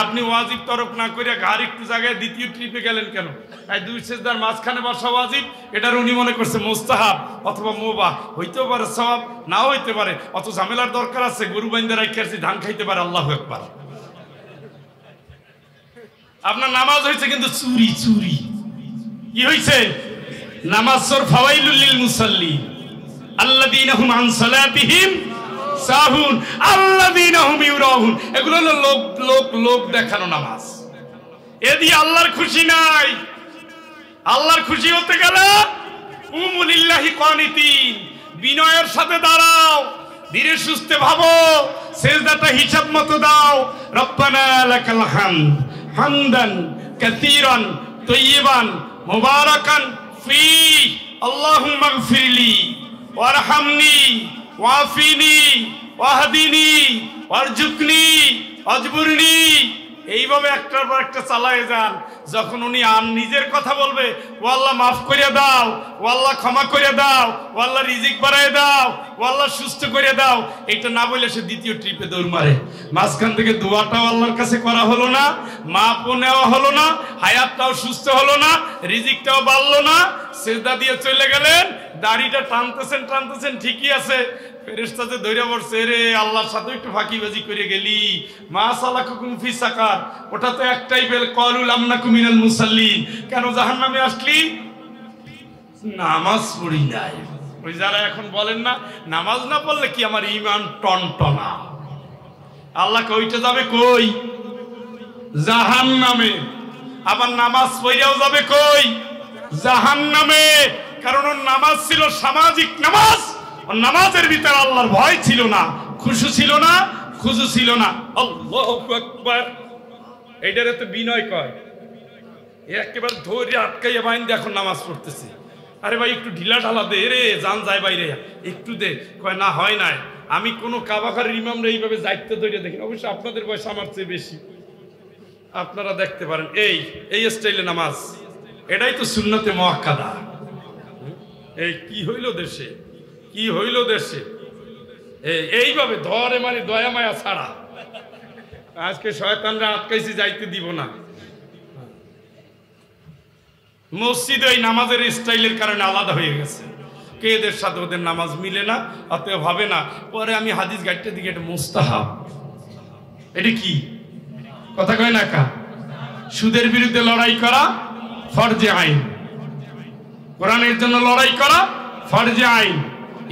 Speaker 1: আপনি ওয়াজিব তরক না করে ঘাড় একটু জায়গায় দ্বিতীয় ট্রিপে গেলেন কেন? এই 2 সেজদার মাঝখানে বসা ওয়াজিব, এটার উনি মনে করছে মুস্তাহাব অথবা মুবাহ। হইতেও পারে সওয়াব, নাও হইতে পারে। অত ঝামেলার দরকার আছে? গরু বাইন্দা রাখছি, ধান খাইতে পারে। আল্লাহু আকবার। আপনার নামাজ হয়েছে কিন্তু চুরি চুরি। কি হয়েছে? নামাজ চোর। ফাওয়াইলুল লিল মুসাল্লিন আল্লাযীনা হুম আন সালাতিহিম সাহুন আল্লাযীনা হুম ইউরাউন। এগুলো হলো লোক লোক লোক দেখানো নামাজ। এ দিয়ে আল্লাহর খুশি নাই। আল্লাহর খুশি হতে গেলে কুমু লিল্লাহি কানিতিন, বিনয়ের সাথে দাঁড়াও, ধীরে সুস্থে ভাবো, সিজদাটা হিসাব মতো দাও। রব্বানা লাকাল হামদ হামদান কাসীরান তাইয়িবান মুবারাকান ফি। আল্লাহুম্মা গফিরলি ওয়ারহামনি ওয়াফিনি ওয়াহদিনি ওয়ারজুকনি ওয়াজবুরনি। এইভাবে একটার পর একটা চালায় যান। যখন উনি নিজের কথা বলবে, ও আল্লাহ মাফ করে দাও, ও আল্লাহ ক্ষমা করে দাও, ও আল্লাহ রিজিক বাড়ায় দাও, ও আল্লাহ সুস্থ করে দাও, এইটা না বলে সে দ্বিতীয় ট্রিপে দৌড় মারে। মাঝখান থেকে দোয়াটাও আল্লাহর কাছে করা হলো না, মাপও নেওয়া হলো না, হায়াতটাও সুস্থ হলো না, রিজিকটাও বাড়লো না। সিজদা দিয়ে চলে গেলেন, দাড়িটা টানতেছেন টানতেছেন ঠিকই আছে, ফেরেশতা যে ধরে পড়ছে, রে আল্লাহর সাথে একটু ফাঁকিবাজি করে গেলি, মা সালাকুকুম ফি সাকার, ওটা তো একটাই বেল, ক্বালু লাম নাকু মিনাল মুসাল্লিন, কেন জাহান্নামে আসলি? নামাজ পড়ি নাই। ওই যারা এখন বলেন না নামাজ না পড়লে কি আমার ঈমান টনটনা, আল্লাহকে ওইটা যাবে কই? জাহান্নামে। আবার নামাজ পড়িয়াও যাবে কই? জাহান্নামে। কারণ ওর নামাজ ছিল সামাজিক নামাজ, ওর নামাজের ভিতরে আল্লাহর ভয় ছিল না, খুশু ছিল না, খুশু ছিল না। আল্লাহু আকবার, এইটারে তো বিনয় কয়। একেবারে ধরে আটকাইয়া বাইন্দে এখন নামাজ পড়তেছে। আরে ভাই একটু ঢিলা ঢালা দে রে, জান যায় বাইরে একটু দে। কয় না হয় নাই, আমি কোনো কাবাখারের ইমামরা এইভাবে দায়িত্ব ধরে দেখি, অবশ্য আপনাদের বয়স আমার চেয়ে বেশি, আপনারা দেখতে পারেন এই স্টাইলে নামাজ, এটাই তো সুন্নতে মুআক্কাদা। এই কি হইল দেশে, কি হইল দেশে, এইভাবে ধরে মানে দয়া মায়া ছাড়া। আজকে শয়তানরা আটকাইছি, যাইতে দিব না। মসজিদে এই নামাজের স্টাইলের কারণে আলাদা হয়ে গেছে, কে এদের সাথে ওদের নামাজ মিলে না, অতএব ভাবে না। পরে আমি হাদিস গাইতে দিকে, এটা মুস্তাহাব, এটা কি কথা কয় না কা? সুদের বিরুদ্ধে লড়াই করা ফরজে আইন, কোরআনের জন্য লড়াই করা ফরজে আইন,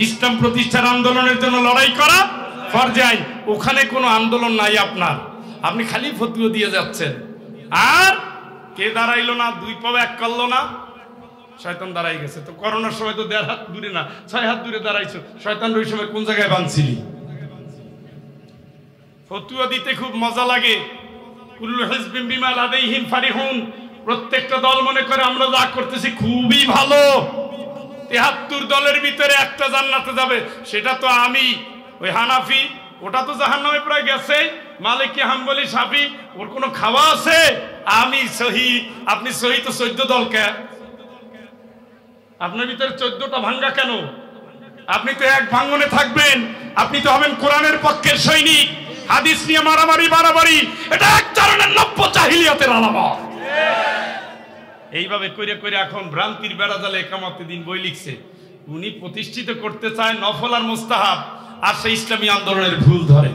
Speaker 1: ইসলাম প্রতিষ্ঠার আন্দোলনের জন্য লড়াই করা ফরজে আইন। ওখানে কোনো আন্দোলন নাই আপনার, আপনি খালি ফতোয়া দিয়ে যাচ্ছেন। আর কে দাঁড়াইলো না, দুই পাও এক করলো না, শয়তান দাঁড়াই গেছে। তো করোনার সময় তো 1.5 হাত দূরে না 6 হাত দূরে দাঁড়াইছো, শয়তান ওই সময় কোন জায়গায় বাঁধছিলি? ফতোয়া দিতে খুব মজা লাগে। কুল্লু হিজবিন বিমা লাদাইহিম ফারিহুন, প্রত্যেকটা দল মনে করে আমরা যা করতেছি খুবই ভালো। 73 দলের ভিতরে একটা জান্নাতে যাবে, সেটা তো আমি। ওই হানাফি ওটা তো জাহান্নামে প্রায় গেছে, মালিকি হাম্বলি শাফি ওর কোনো খাওয়া আছে? আমি সহি, আপনি সহি তো 14 দল কে? আপনার ভিতরে 14টা ভাঙ্গা কেন? আপনি তো এক ভাঙ্গনে থাকবেন, আপনি তো হবেন কোরআনের পক্ষের সৈনিক। হাদিস নিয়ে মারামারি বাড়াবাড়ি, এটা এক ধরনের নব্য জাহিলিয়াতের আলামত। এইভাবে করে করে এখন ভ্রান্তির বেড়াজালে একামতের দিন বই লিখছে। উনি প্রতিষ্ঠিত করতে চায় নফল আর মুস্তাহাব, আর সেই ইসলামী আন্দোলনের ভুল ধরে।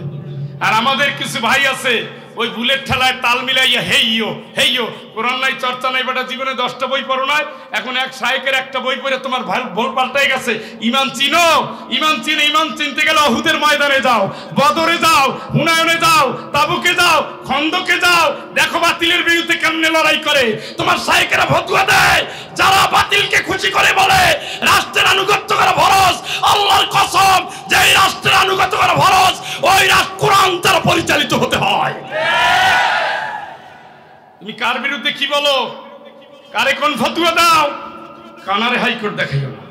Speaker 1: আর আমাদের কিছু ভাই আছে ওই ভুলের ঠেলায় তাল মিলাইয়া হেইয়ো হেইয়ো, কোরআন নাই, চর্চা নাই, বেটা জীবনে 10টা বই পড়ো নাই, এখন এক শায়েকের একটা বই পড়ে তোমার ভোল পাল্টাই গেছে। ইমান চিনো, ইমান চিনে, ইমান চিনতে গেলে অহুদের ময়দানে যাও, বদরে যাও, হুনায়নে যাও, তাবুকে যাও, খন্দকে যাও, দেখো বাতিলের বিরুদ্ধে কেমনে লড়াই করে। তোমার শায়েকেরা ফতোয়া দেয়, যারা বাতিলকে খুশি করে বলে রাষ্ট্রের আনুগত্য করা ফরজ, আল্লাহর কসম যেই রাষ্ট্রের আনুগত্য করা ফরজ, ওই রাষ্ট্র কোরআন দ্বারা পরিচালিত হতে হয়। তুমি কার বিরুদ্ধে কি বলো, কারে কোন ফতোয়া দাও, কানারে হাইকোর্ট দেখাইও না।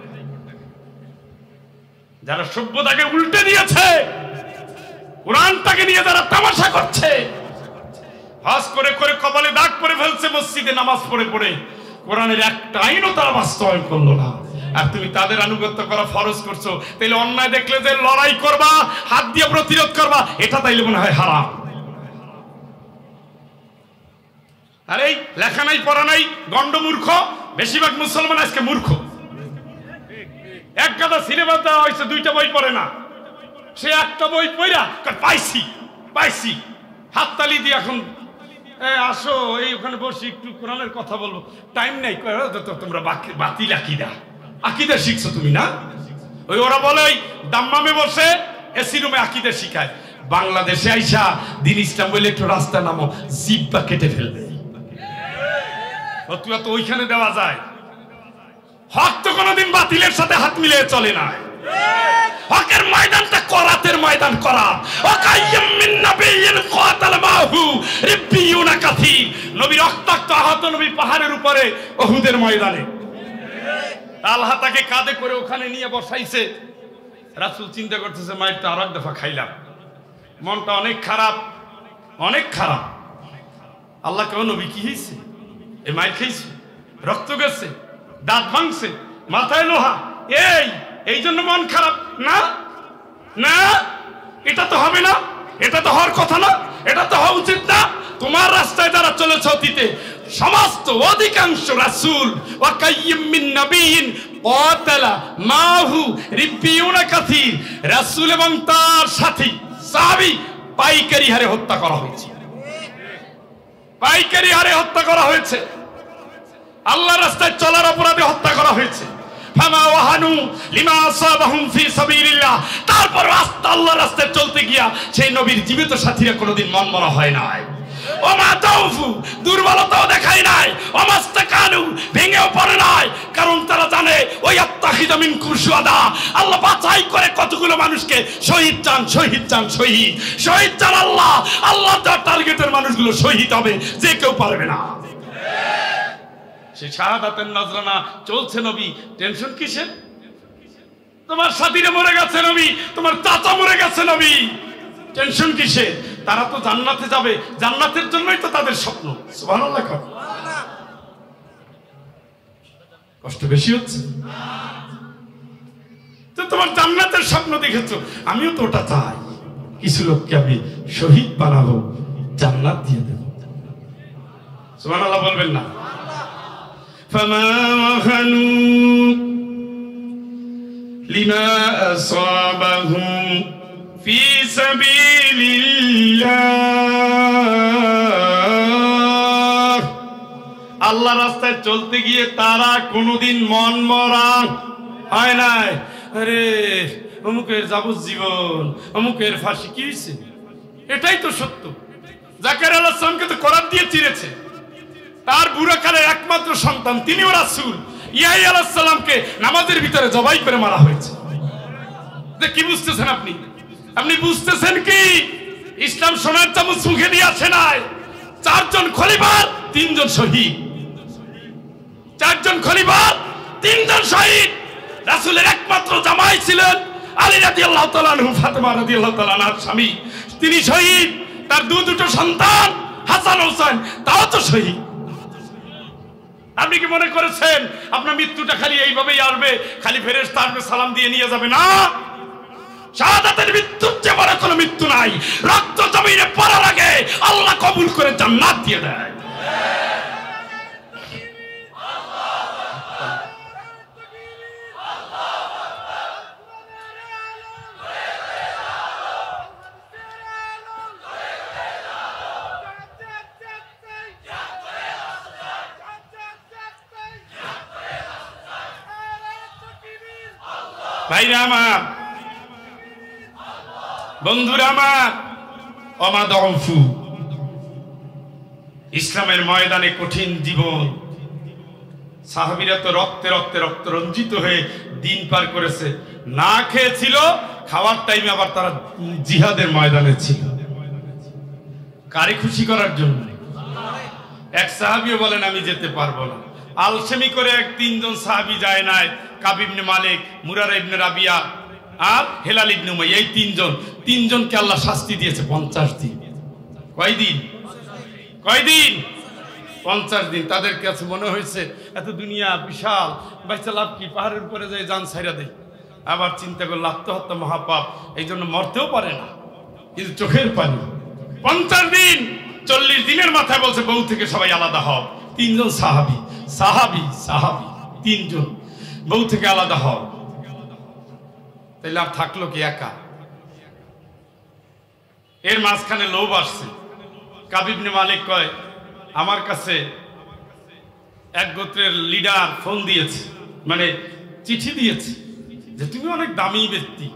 Speaker 1: যারা সভ্যতাকে উল্টে দিয়েছে, কোরআনটাকে নিয়ে যারা তামাশা করছে, হজ করে করে কপালে দাগ পরে ফেলছে, মসজিদে নামাজ পড়ে পড়ে কোরআনের একটা আইনও তারা বাস্তবায়ন করলো না। আর তুমি তাদের আনুগত্য করা ফরজ করছো, তাইলে অন্যায় দেখলে যে লড়াই করবা, হাত দিয়ে প্রতিরোধ করবা, এটা তাইলে মনে হয় হারাম। আর এই লেখা নাই, পড়া নাই, গন্ড মূর্খ। বেশিরভাগ মুসলমান আজকে মূর্খ। এক গাদা সিলেবাস দেওয়া হয়েছে, 2টা বই পড়ে না, সে একটা বই পড়া পাইছি পাইছি হাততালি দিয়ে এখন আসো এই ওখানে বসে একটু কোরআনের কথা বলবো, টাইম নাই। তোমরা বাতিল আকিদা, আকিদা শিখছো তুমি না? ওই ওরা বলে ওই দাম্মামে বসে এসি রুমে আকিদা শিখায়। বাংলাদেশে আইসা দিন ইসলাম বলে একটু রাস্তা নামো, জিব্বা কেটে ফেলবে। ফতোয়া তো ওইখানে দেওয়া যায়। হক তো কোনোদিন বাতিলের সাথে হাত মিলিয়ে চলে না। হকের ময়দানটা করাতের ময়দান করা। ওয়াকাইয়্যিম মিন নাবিয়্যিন কাতালা মাহু রিব্বিয়ুনা কাসীর, নবী রক্তাক্ত আহত নবী পাহাড়ের উপরে উহুদের ময়দানে আল্লাহ তাকে কাঁধে করে ওখানে নিয়ে বসাইছে। রাসূল চিন্তা করতেছে, মায়ের তো আর এক দফা খাইলাম, মনটা অনেক খারাপ, অনেক খারাপ। আল্লাহ কেউ নবী কি হয়েছে, এই মায়ের খেয়েছে, রক্ত গেছে, দাঁত ভাঙছে, মাথায় লোহা, এই জন্য মন খারাপ? না না, এটা তো হবে না, এটা তো হওয়ার কথা না, এটা তো হওয়া উচিত না। তোমার রাস্তায় যারা চলেছে অতীতে সমস্ত অধিকাংশ রাসূল ওয়াকাইয়্যিম মিন নাবিয়্যিন ওয়াতালা মাহু রিব্বিউনা কাসীর, রাসূল এবং তার সাথী সাহাবী পাইকারি হারে হত্যা করা হয়েছে, পাইকারি হারে হত্যা করা হয়েছে, আল্লাহর রাস্তায় চলার অপরাধে হত্যা করা হয়েছে। ফামা ওয়াহানু লিমা আসাবাহুম ফি সাবিলিল্লাহ, তারপর আল্লাহর রাস্তায় চলতে গিয়া সেই নবীর জীবিত সাথীরা কোনোদিন মনমরা হয় নাই। ওমা তাউফু, দুর্বলতাও দেখায় নাই। ওমাস্তাকানু, ভেঙেও পড়ে নাই, কারণ তারা জানে ওই আত্তাখিযা মিনকুম শুহাদা, আল্লাহ বাছাই করে কতগুলো মানুষকে শহীদ চান, শহীদ চান, শহীদ শহীদ চান আল্লাহ। আল্লাহ তার টার্গেটের মানুষগুলো শহীদ হবে, যে কেউ পারবে না। সেই শাহাদাতের নজরানা চলছে নবী, টেনশন কিসের? তোমার সাথীরা মরে গেছে নবী, তোমার চাচা মরে গেছে নবী, টেনশন কিসের? তারা তো জান্নাতে যাবে, জান্নাতের জন্যই তো তাদের স্বপ্ন। সুবহানাল্লাহ। কষ্ট বেশি হচ্ছে তো? তোমার জান্নাতের স্বপ্ন দেখেছো, আমিও তো ওটা চাই। কিছু লোককে আমি শহীদ বানাবো, জান্নাত দিয়ে দেব। সুবহানাল্লাহ বলবেন না? ফামা ওয়াহানু লিমা আসাবাহুম ফি সাবিলিল্লাহ, আল্লাহ রাস্তায় চলতে গিয়ে তারা কোনোদিন মন মরা হয় নাই। আরে অমুকের যাবজ্জীবন, অমুকের ফাঁসি, কি হয়েছে? এটাই তো সত্য। জাকারিয়া আলাইহিস সালামকে তো করাত দিয়ে চিরেছে, তার বুড়াকালের একমাত্র সন্তান, তিনিও রাসূল। ইয়াহইয়া আলাইহিস সালামকে নামাজের ভিতরে জবাই করে মারা হয়েছে। কি বুঝতেছেন আপনি? আপনি বুঝতেছেন কি? ইসলাম সোনার চামচ মুখে দিয়ে আসে নাই। 4 জন খলিফার 3 জন শহীদ, 4 জন খলিফার 3 জন শহীদ। রাসূলের একমাত্র জামাই ছিলেন আলী রাদিয়াল্লাহু তাআলা আনহু, ফাতেমা রাদিয়াল্লাহু তাআলা আনহার স্বামী, তিনি শহীদ। তার দুটো সন্তান হাসান হোসেন, তাও তো শহীদ। আপনি কি মনে করেছেন আপনার মৃত্যুটা খালি এইভাবেই আসবে, খালি ফেরেশতা আসবে সালাম দিয়ে নিয়ে যাবে? না, শাহাদাতের মৃত্যুর চেয়ে বড় কোনো মৃত্যু নাই। রক্ত জমিনে পড়ার আগে আল্লাহ কবুল করে জান্নাত দিয়ে দেয়। ভাইরা আমার, বন্ধুরা আমার, অমাদফু, ইসলামের ময়দানে কঠিন জীবন। সাহাবীরা তো রক্তে রক্তে রক্ত রঞ্জিত হয়ে দিন পার করেছে। না খেয়েছিল, খাওয়ার টাইমে আবার তারা জিহাদের ময়দানে ছিল। কারে খুশি করার জন্য? এক সাহাবীও বলেন আমি যেতে পারবো না। আলসেমি করে 3 জন সাহাবী যায় নাই, কাব ইবনে মালিক, মুরারা ইবনে রাবিয়া আর হেলাল ইবনে উমাইয়া। এই 3 জনকে আল্লাহ শাস্তি দিয়েছে 50 দিন। কয়দিন? 50 দিন। তাদের কাছে মনে হয়েছে এত দুনিয়া বিশাল, বাইচা লাভ কি? পাহাড়ের উপরে যায় জান ছাইরা দেয়। আবার চিন্তা করলে আত্মহত্যা মহাপাপ, এই জন্য মরতেও পারে না, কিন্তু চোখের পানি। 50 দিন, 40 দিনের মাথায় বলছে বউ থেকে সবাই আলাদা হও। 3 জন সাহাবী 3 জন বউ থেকে আলাদা হও। তাইলে আর থাকলো কি? একা। এর মাঝখানে লোভ আসছে। কাব ইবনে মালিক কয়, আমার কাছে এক গোত্রের লিডার ফোন দিয়েছে, মানে চিঠি দিয়েছে যে তুমি অনেক দামি ব্যক্তি,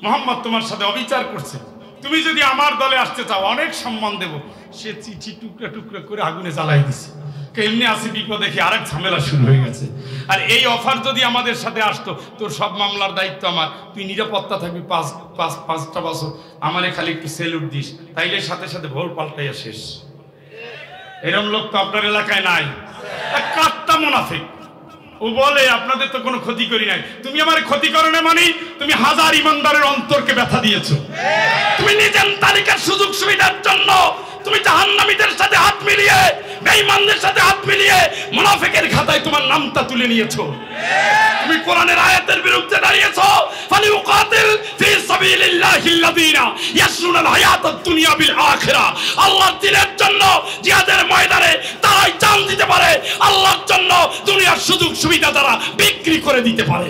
Speaker 1: মুহাম্মদ তোমার সাথে অবিচার করছে, তুমি যদি আমার দলে আসতে চাও অনেক সম্মান দেব। সে চিঠি টুকরা টুকরা করে আগুনে জ্বালাই দিছে। এমনি আসি বিপদ দেখে আরেক ঝামেলা শুরু হয়ে গেছে। আর এই অফার যদি আমাদের সাথে আসতো, তোর সব মামলার দায়িত্ব আমার, তুই নিরাপত্তা থাকবি 5টা বছর, আমারে খালি একটু সেলুট দিস, তাইলে সাথে সাথে ভোর পাল্টাইয়া শেষ। এরকম লোক তো আপনার এলাকায় নাই। এক কাট্টা মুনাফিক, ও বলে আপনাদের তো কোনো ক্ষতি করি নাই। তুমি আমার ক্ষতি করো না মানে তুমি 1000 ইমানদারের অন্তরকে ব্যথা দিয়েছো। তুমি নিজের তালিকার সুযোগ সুবিধার জন্য তুমি জাহান্নামীদের সাথে হাত মিলিয়ে, বেঈমানদের সাথে হাত মিলিয়ে মুনাফিকের খাতায় তোমার নামটা তুলে নিয়েছো। তুমি কোরআনের আয়াতের বিরুদ্ধে দাঁড়িয়েছো। ফালিউকাতিল ফি সাবিলিল্লাহিল্লাযীনা ইয়াশরুনাল হায়াতাদ দুনিয়া বিল আখিরা। আল্লাহর দ্বীনের জন্য জিহাদের ময়দানে তারাই জান দিতে পারে, আল্লাহর জন্য দুনিয়ার সুযোগ সুবিধা তারা বিক্রি করে দিতে পারে।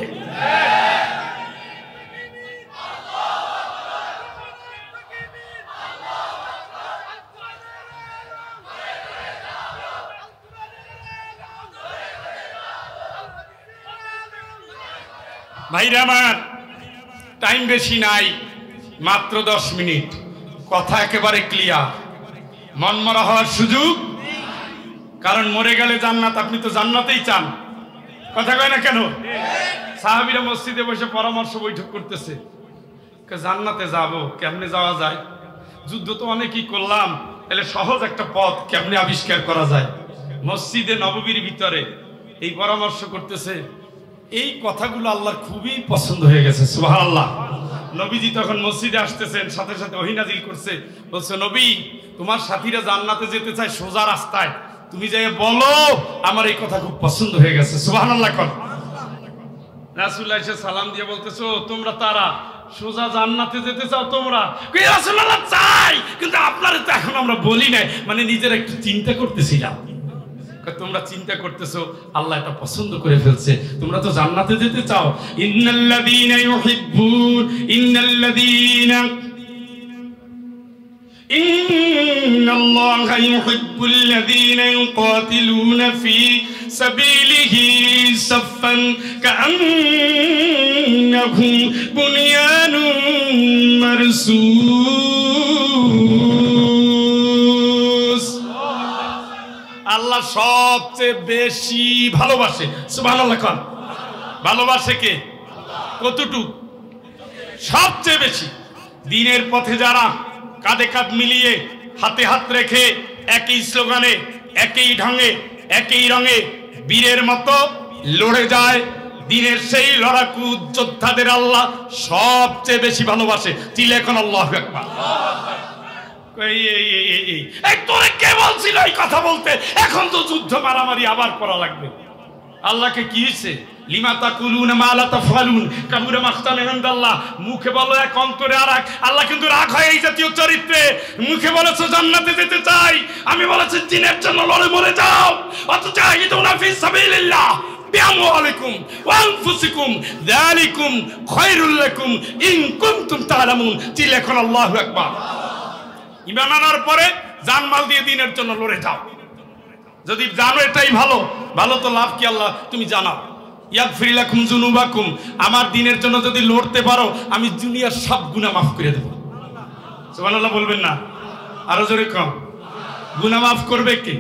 Speaker 1: ভাইরা আমার, টাইম বেশি নাই, মাত্র 10 মিনিট। কথা একেবারে ক্লিয়ার, মনমরা হওয়ার সুযোগ, কারণ মরে গেলে জান্নাত। আপনি তো জান্নাতেই চান, কথা কয় না কেন? সাহাবীরা মসজিদে বসে পরামর্শ বৈঠক করতেছে, জান্নাতে যাব কেমনে যাওয়া যায়? যুদ্ধ তো অনেকই করলাম, তাহলে সহজ একটা পথ কেমনে আবিষ্কার করা যায়? মসজিদে নববীর ভিতরে এই পরামর্শ করতেছে। এই কথাগুলো আল্লাহর খুবই পছন্দ হয়ে গেছে, সুবহানাল্লাহ। নবীজি তখন মসজিদে আসতেছেন, সাথে সাথে ওহী নাজিল করছে, বলছে নবী তোমার সাথীরা জান্নাতে যেতে চায় সোজা রাস্তায়, তুমি যাই বলো আমার এই কথা খুব পছন্দ হয়ে গেছে, সুবহানাল্লাহ। কোন রাসূলুল্লাহ এসে সালাম দিয়ে বলতেছো তোমরা তারা সোজা জান্নাতে যেতে চাও তোমরা? কই রাসূলুল্লাহ চাই, কিন্তু আপনারা তো এখন আমরা বলি নাই, মানে নিজের একটু চিন্তা করতেছিলাম। তোমরা চিন্তা করতেছো আল্লাহ এটা পছন্দ করে ফেলছে, তোমরা তো জান্নাতে যেতে চাও। ইন্নাল্লাযীনা ইউহিব্বুন ইন্নাল্লাহা ইউহিব্বুল্লাযীনা ইউকাতিলুনা ফি সাবিলিহি সাফফান কাআন্নাহুম বুনিয়ানুম মারসুস। আল্লাহ সবচেয়ে বেশি ভালোবাসে, সুবহানাল্লাহ। কোন ভালোবাসে কে? কতটুকু? সবচেয়ে বেশি। দ্বীনের পথে যারা কাঁধে কাঁধ মিলিয়ে হাতে হাত রেখে একই স্লোগানে একই ঢঙে একই রঙে বীরের মতো লড়ে যায়, দ্বীনের সেই লড়াকু যোদ্ধাদের আল্লাহ সবচেয়ে বেশি ভালোবাসে। চিল্লায়ে এখন আল্লাহু আকবার। তোরে কে বলছিল এই কথা বলতে? এখন তো যুদ্ধ মারামারি আবার করা লাগবে। আল্লাহকে কি হয়েছে? লিমা তাকুলুনা মা লা তাফআলুন কাবুরা মাকতান ইনদাল্লাহ। মুখে বলো এক, অন্তরে আরেক। আল্লাহ কিন্তু রাগ হয় এই জাতীয় চরিত্রে। মুখে বলেছো জান্নাতে যেতে চাই, আমি বলেছি দ্বীনের জন্য লড়ে মরে যাও। অতুজাহিদুনা ফি সাবিলিল্লাহ বিআমওয়ালিকুম ওয়া আনফুসিকুম যালিকুম খায়রুল লাকুম ইন কুনতুম তা'লামুন। চিল্লায়ে এখন আল্লাহু আকবার। ঈমান আনার পরে জানমাল দিয়ে দ্বীনের জন্য লড়ে যাও। যদি জানো এটাই ভালো, ভালো তো লাভ কি? আল্লাহ তুমি জানাও। ইয়াগফির লাকুম যুনুবাকুম। আমার দ্বীনের জন্য যদি লড়তে পারো আমি দুনিয়ার সব গুনাহ মাফ করে দেব। সুবহানাল্লাহ বলবেন না? আরো জোরে কম। গুনাহ মাফ করবে কে?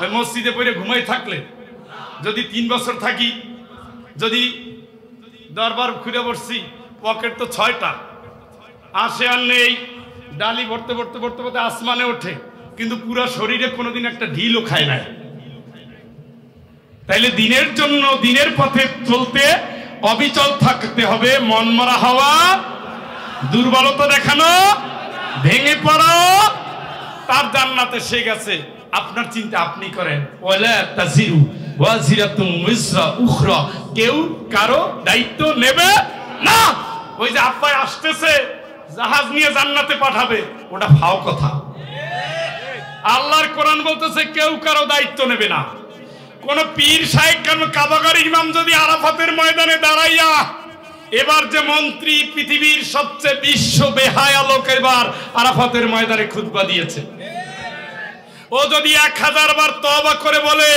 Speaker 1: ওই মসজিদে পড়ে ঘুমাই থাকলে, যদি 3 বছর থাকি, যদি দরবার খুলে বসছি, পকেট তো 6টা, আসে আর নেই, ডালি ভরতে ভরতে ভরতে ভরতে আসমানে ওঠে, কিন্তু পুরো শরীরে কোনোদিন একটা ঢিলও খায় না। তাইলে দ্বীনের জন্য দ্বীনের পথে চলতে অবিচল থাকতে হবে। মন মরা হওয়া, দুর্বলতা দেখানো, ভেঙে পড়া, তার জান্নাতে সে গেছে। আপনার চিন্তা আপনি করেন। ওয়ালা তাজিরু ওয়াজিরাতুম উযরা উখরা। কেউ কারো দায়িত্ব নেবে না। ওই যে আব্বাই আসতেছে জাহাজ নিয়ে জান্নাতে পাঠাবে, ওটা ফাও কথা। আল্লাহর কোরআন বলতেছে কেউ কারো দায়িত্ব নেবে না। কোন পীর সাহেব কেন কাবাগার ইমাম যদি আরাফাতের ময়দানে দাঁড়াইয়া, এবার যে মন্ত্রী পৃথিবীর সবচেয়ে বিশ্ব বেহায়া লোক এবার আরাফাতের ময়দানে খুতবা দিয়েছে, ও যদি 1000 বার তওবা করে বলে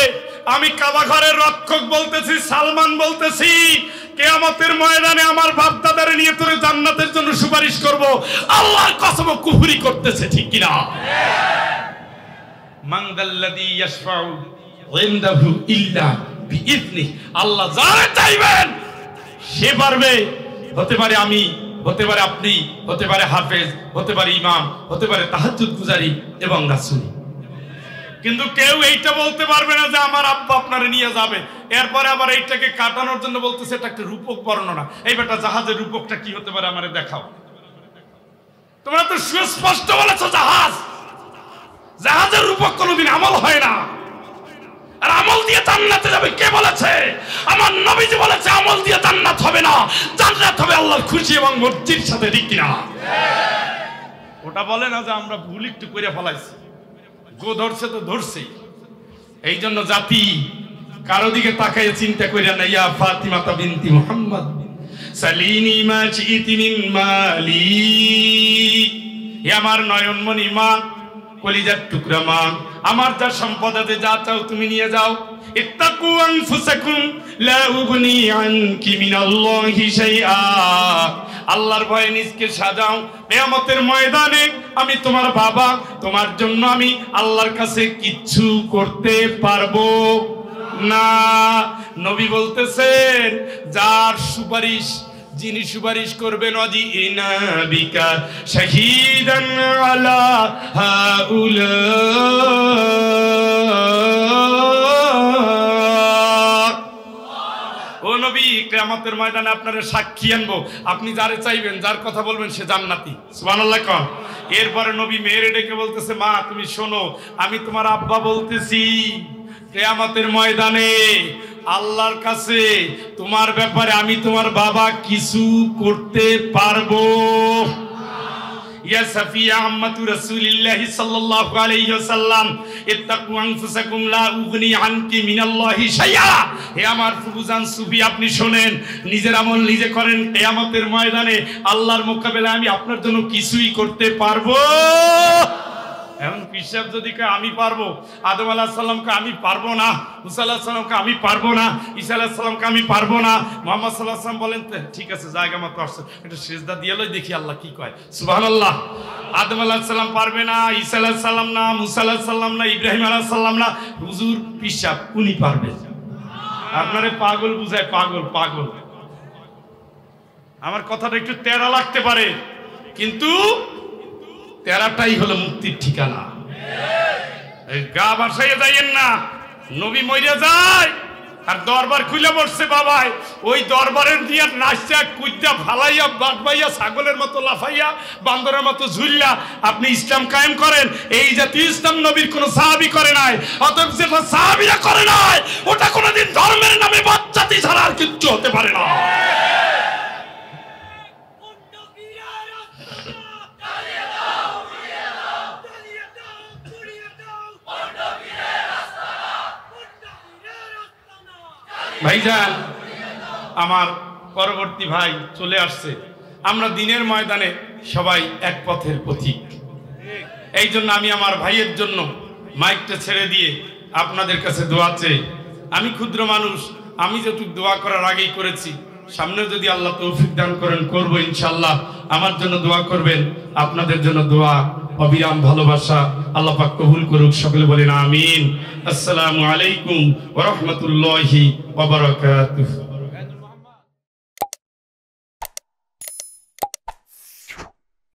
Speaker 1: আমি কাবাঘরের রক্ষক বলতেছি, সালমান বলতেছি, কিয়ামতের ময়দানে আমার বাপ দাদারে নিয়ে তোরে জান্নাতের জন্য সুপারিশ করব, আল্লাহর কসম কুফরি করতেছে, ঠিক কি না? মান দাল্লাযী ইয়াশফাউ ইনদাহু ইল্লা বিইذনি। আল্লাহ যারে চাইবেন সে পারবে। হতে পারে আমি, হতে পারে আপনি, হতে পারে হাফেজ, হতে পারে ইমাম, হতে পারে তাহাজ্জুদ গুজারি এবং রাসূল। কিন্তু কেউ এইটা বলতে পারবে না যে আমার আব্বা আপনারে নিয়ে যাবে। এরপরে আবার এইটাকে কাটানোর জন্য বলতেছে এটা একটা রূপক বর্ণনা। এই বেটা জাহাজের রূপকটা কি হতে পারে আমারে দেখাও। তোমরা তো সুস্পষ্ট বলেছো জাহাজ, জাহাজের রূপক কোনোদিন আমল হয় না। আর আমল দিয়ে জান্নাতে যাবে কে বলেছে? আমার নবীজি বলেছে আমল দিয়ে জান্নাত হবে না, জান্নাত হবে আল্লাহর খুশি এবং মর্জির সাথে, ঠিক কিনা? ওটা বলে না যে আমরা ভুল একটু করে ফেলাইছি, গো ধরছে তো ধরছেই। এই জন্য জাতি কারো দিকে তাকায় চিন্তা করিয়া না, ইয়া ফাতিমা বিনতি মুহাম্মদ সালিনি মা জিতি মিন মালি, হে আমার নয়নমণি মা, কলিজার টুকরা মা, আমার যা সম্পদ আছে যা চাও তুমি নিয়ে যাও। ইত্তাকু আনফুসাকুম লা উগনি আনকি মিনাল্লাহি শাইআ, আল্লাহর ভয়ে নিজকে সাজাও। কিয়ামতের ময়দানে আমি তোমার বাবা, তোমার জন্য আমি আল্লাহর কাছে কিচ্ছু করতে পারবো না। নবী বলতেছেন যার সুপারিশ, যিনি সুপারিশ করবেন, অজি ইনাবিকা শাহিদান আলা হাউলা, ও নবী কিয়ামতের ময়দানে আপনারা সাক্ষী আনবো, আপনি যারে চাইবেন, যার কথা বলবেন সে জান্নাতি। সুবহানাল্লাহ কোন। এরপরে নবী মেয়েরে ডেকে বলতেছে, মা তুমি শোনো, আমি তোমার আব্বা বলতেছি, কিয়ামতের ময়দানে আল্লাহর কাছে তোমার ব্যাপারে আমি তোমার বাবা কিছু করতে পারবো। ইয়া সাফিয়া আম্মাতু রাসূলিল্লাহি সাল্লাল্লাহু আলাইহি ওয়াসাল্লাম, ইত্তাকু আনফুসাকুম লা উগনি আনকি মিনাল্লাহি শাইআ, হে আমার ফুফুজান সুফি আপনি শুনেন, নিজের আমল নিজে করেন, কিয়ামতের ময়দানে আল্লাহর মোকাবেলায় আমি আপনার জন্য কিছুই করতে পারবো। এখন পিসাব যদি আমি পারবো, আদম আলাইহিস সালামকে আমি পারবো না, মুসা আলাইহিস সালামকে আমি পারবো না, ঈসা আলাইহিস সালামকে আমি পারবো না, মুহাম্মদ সাল্লাল্লাহু আলাইহি ওয়াসাল্লাম বলেন ঠিক আছে জায়গা মতো আসছে, একটু সিজদা দিয়ে লই দেখি আল্লাহ কি কয়। সুবহানাল্লাহ। আদম আলাইহিস সালাম পারবে না, ঈসা আলাইহিস সালাম না, মুসা আলাইহিস সালাম না, ইব্রাহিম আলাইহিস সালাম না, হুজুর পিসাব উনি পারবে। আপনারে পাগল বুঝায়, পাগল পাগল। আমার কথাটা একটু তেরা লাগতে পারে, কিন্তু তেরাটাই হলো মুক্তির ঠিকানা। গা বাসাইয়া যাইয়েন না, নবী মইরা যায় আর দরবার খুলে বসছে বাবাই, ওই দরবারের দিয়ে নাচা কুইদা ফালাইয়া বাটবাইয়া ছাগলের মতো লাফাইয়া বান্দরের মতো ঝুললা আপনি ইসলাম কায়েম করেন। এই জাতীয় ইসলাম নবীর কোন সাহাবী করে নাই, অতএব যেটা সাহাবীরা করে নাই ওটা কোনোদিন ধর্মের নামে বাচ্চাতি ছাড়া আর কিচ্ছু হতে পারে না। ভাইজান আমার পরবর্তী ভাই চলে আসছে, আমরা দিনের ময়দানে সবাই এক পথের পথিক। এই জন্য আমি আমার ভাইয়ের জন্য মাইকটা ছেড়ে দিয়ে আপনাদের কাছে দোয়া চাই। আমি ক্ষুদ্র মানুষ, আমি যেটুকু দোয়া করার আগেই করেছি, সামনে যদি আল্লাহ তৌফিক দান করেন করবো ইনশাআল্লাহ। আমার জন্য দোয়া করবেন, আপনাদের জন্য দোয়া, অবিরাম ভালোবাসা আল্লাহ পাক কবুল করুক। সকলে বলেন আমিন। আসসালামু আলাইকুম ওয়া রাহমাতুল্লাহি ওয়া বারাকাতুহু।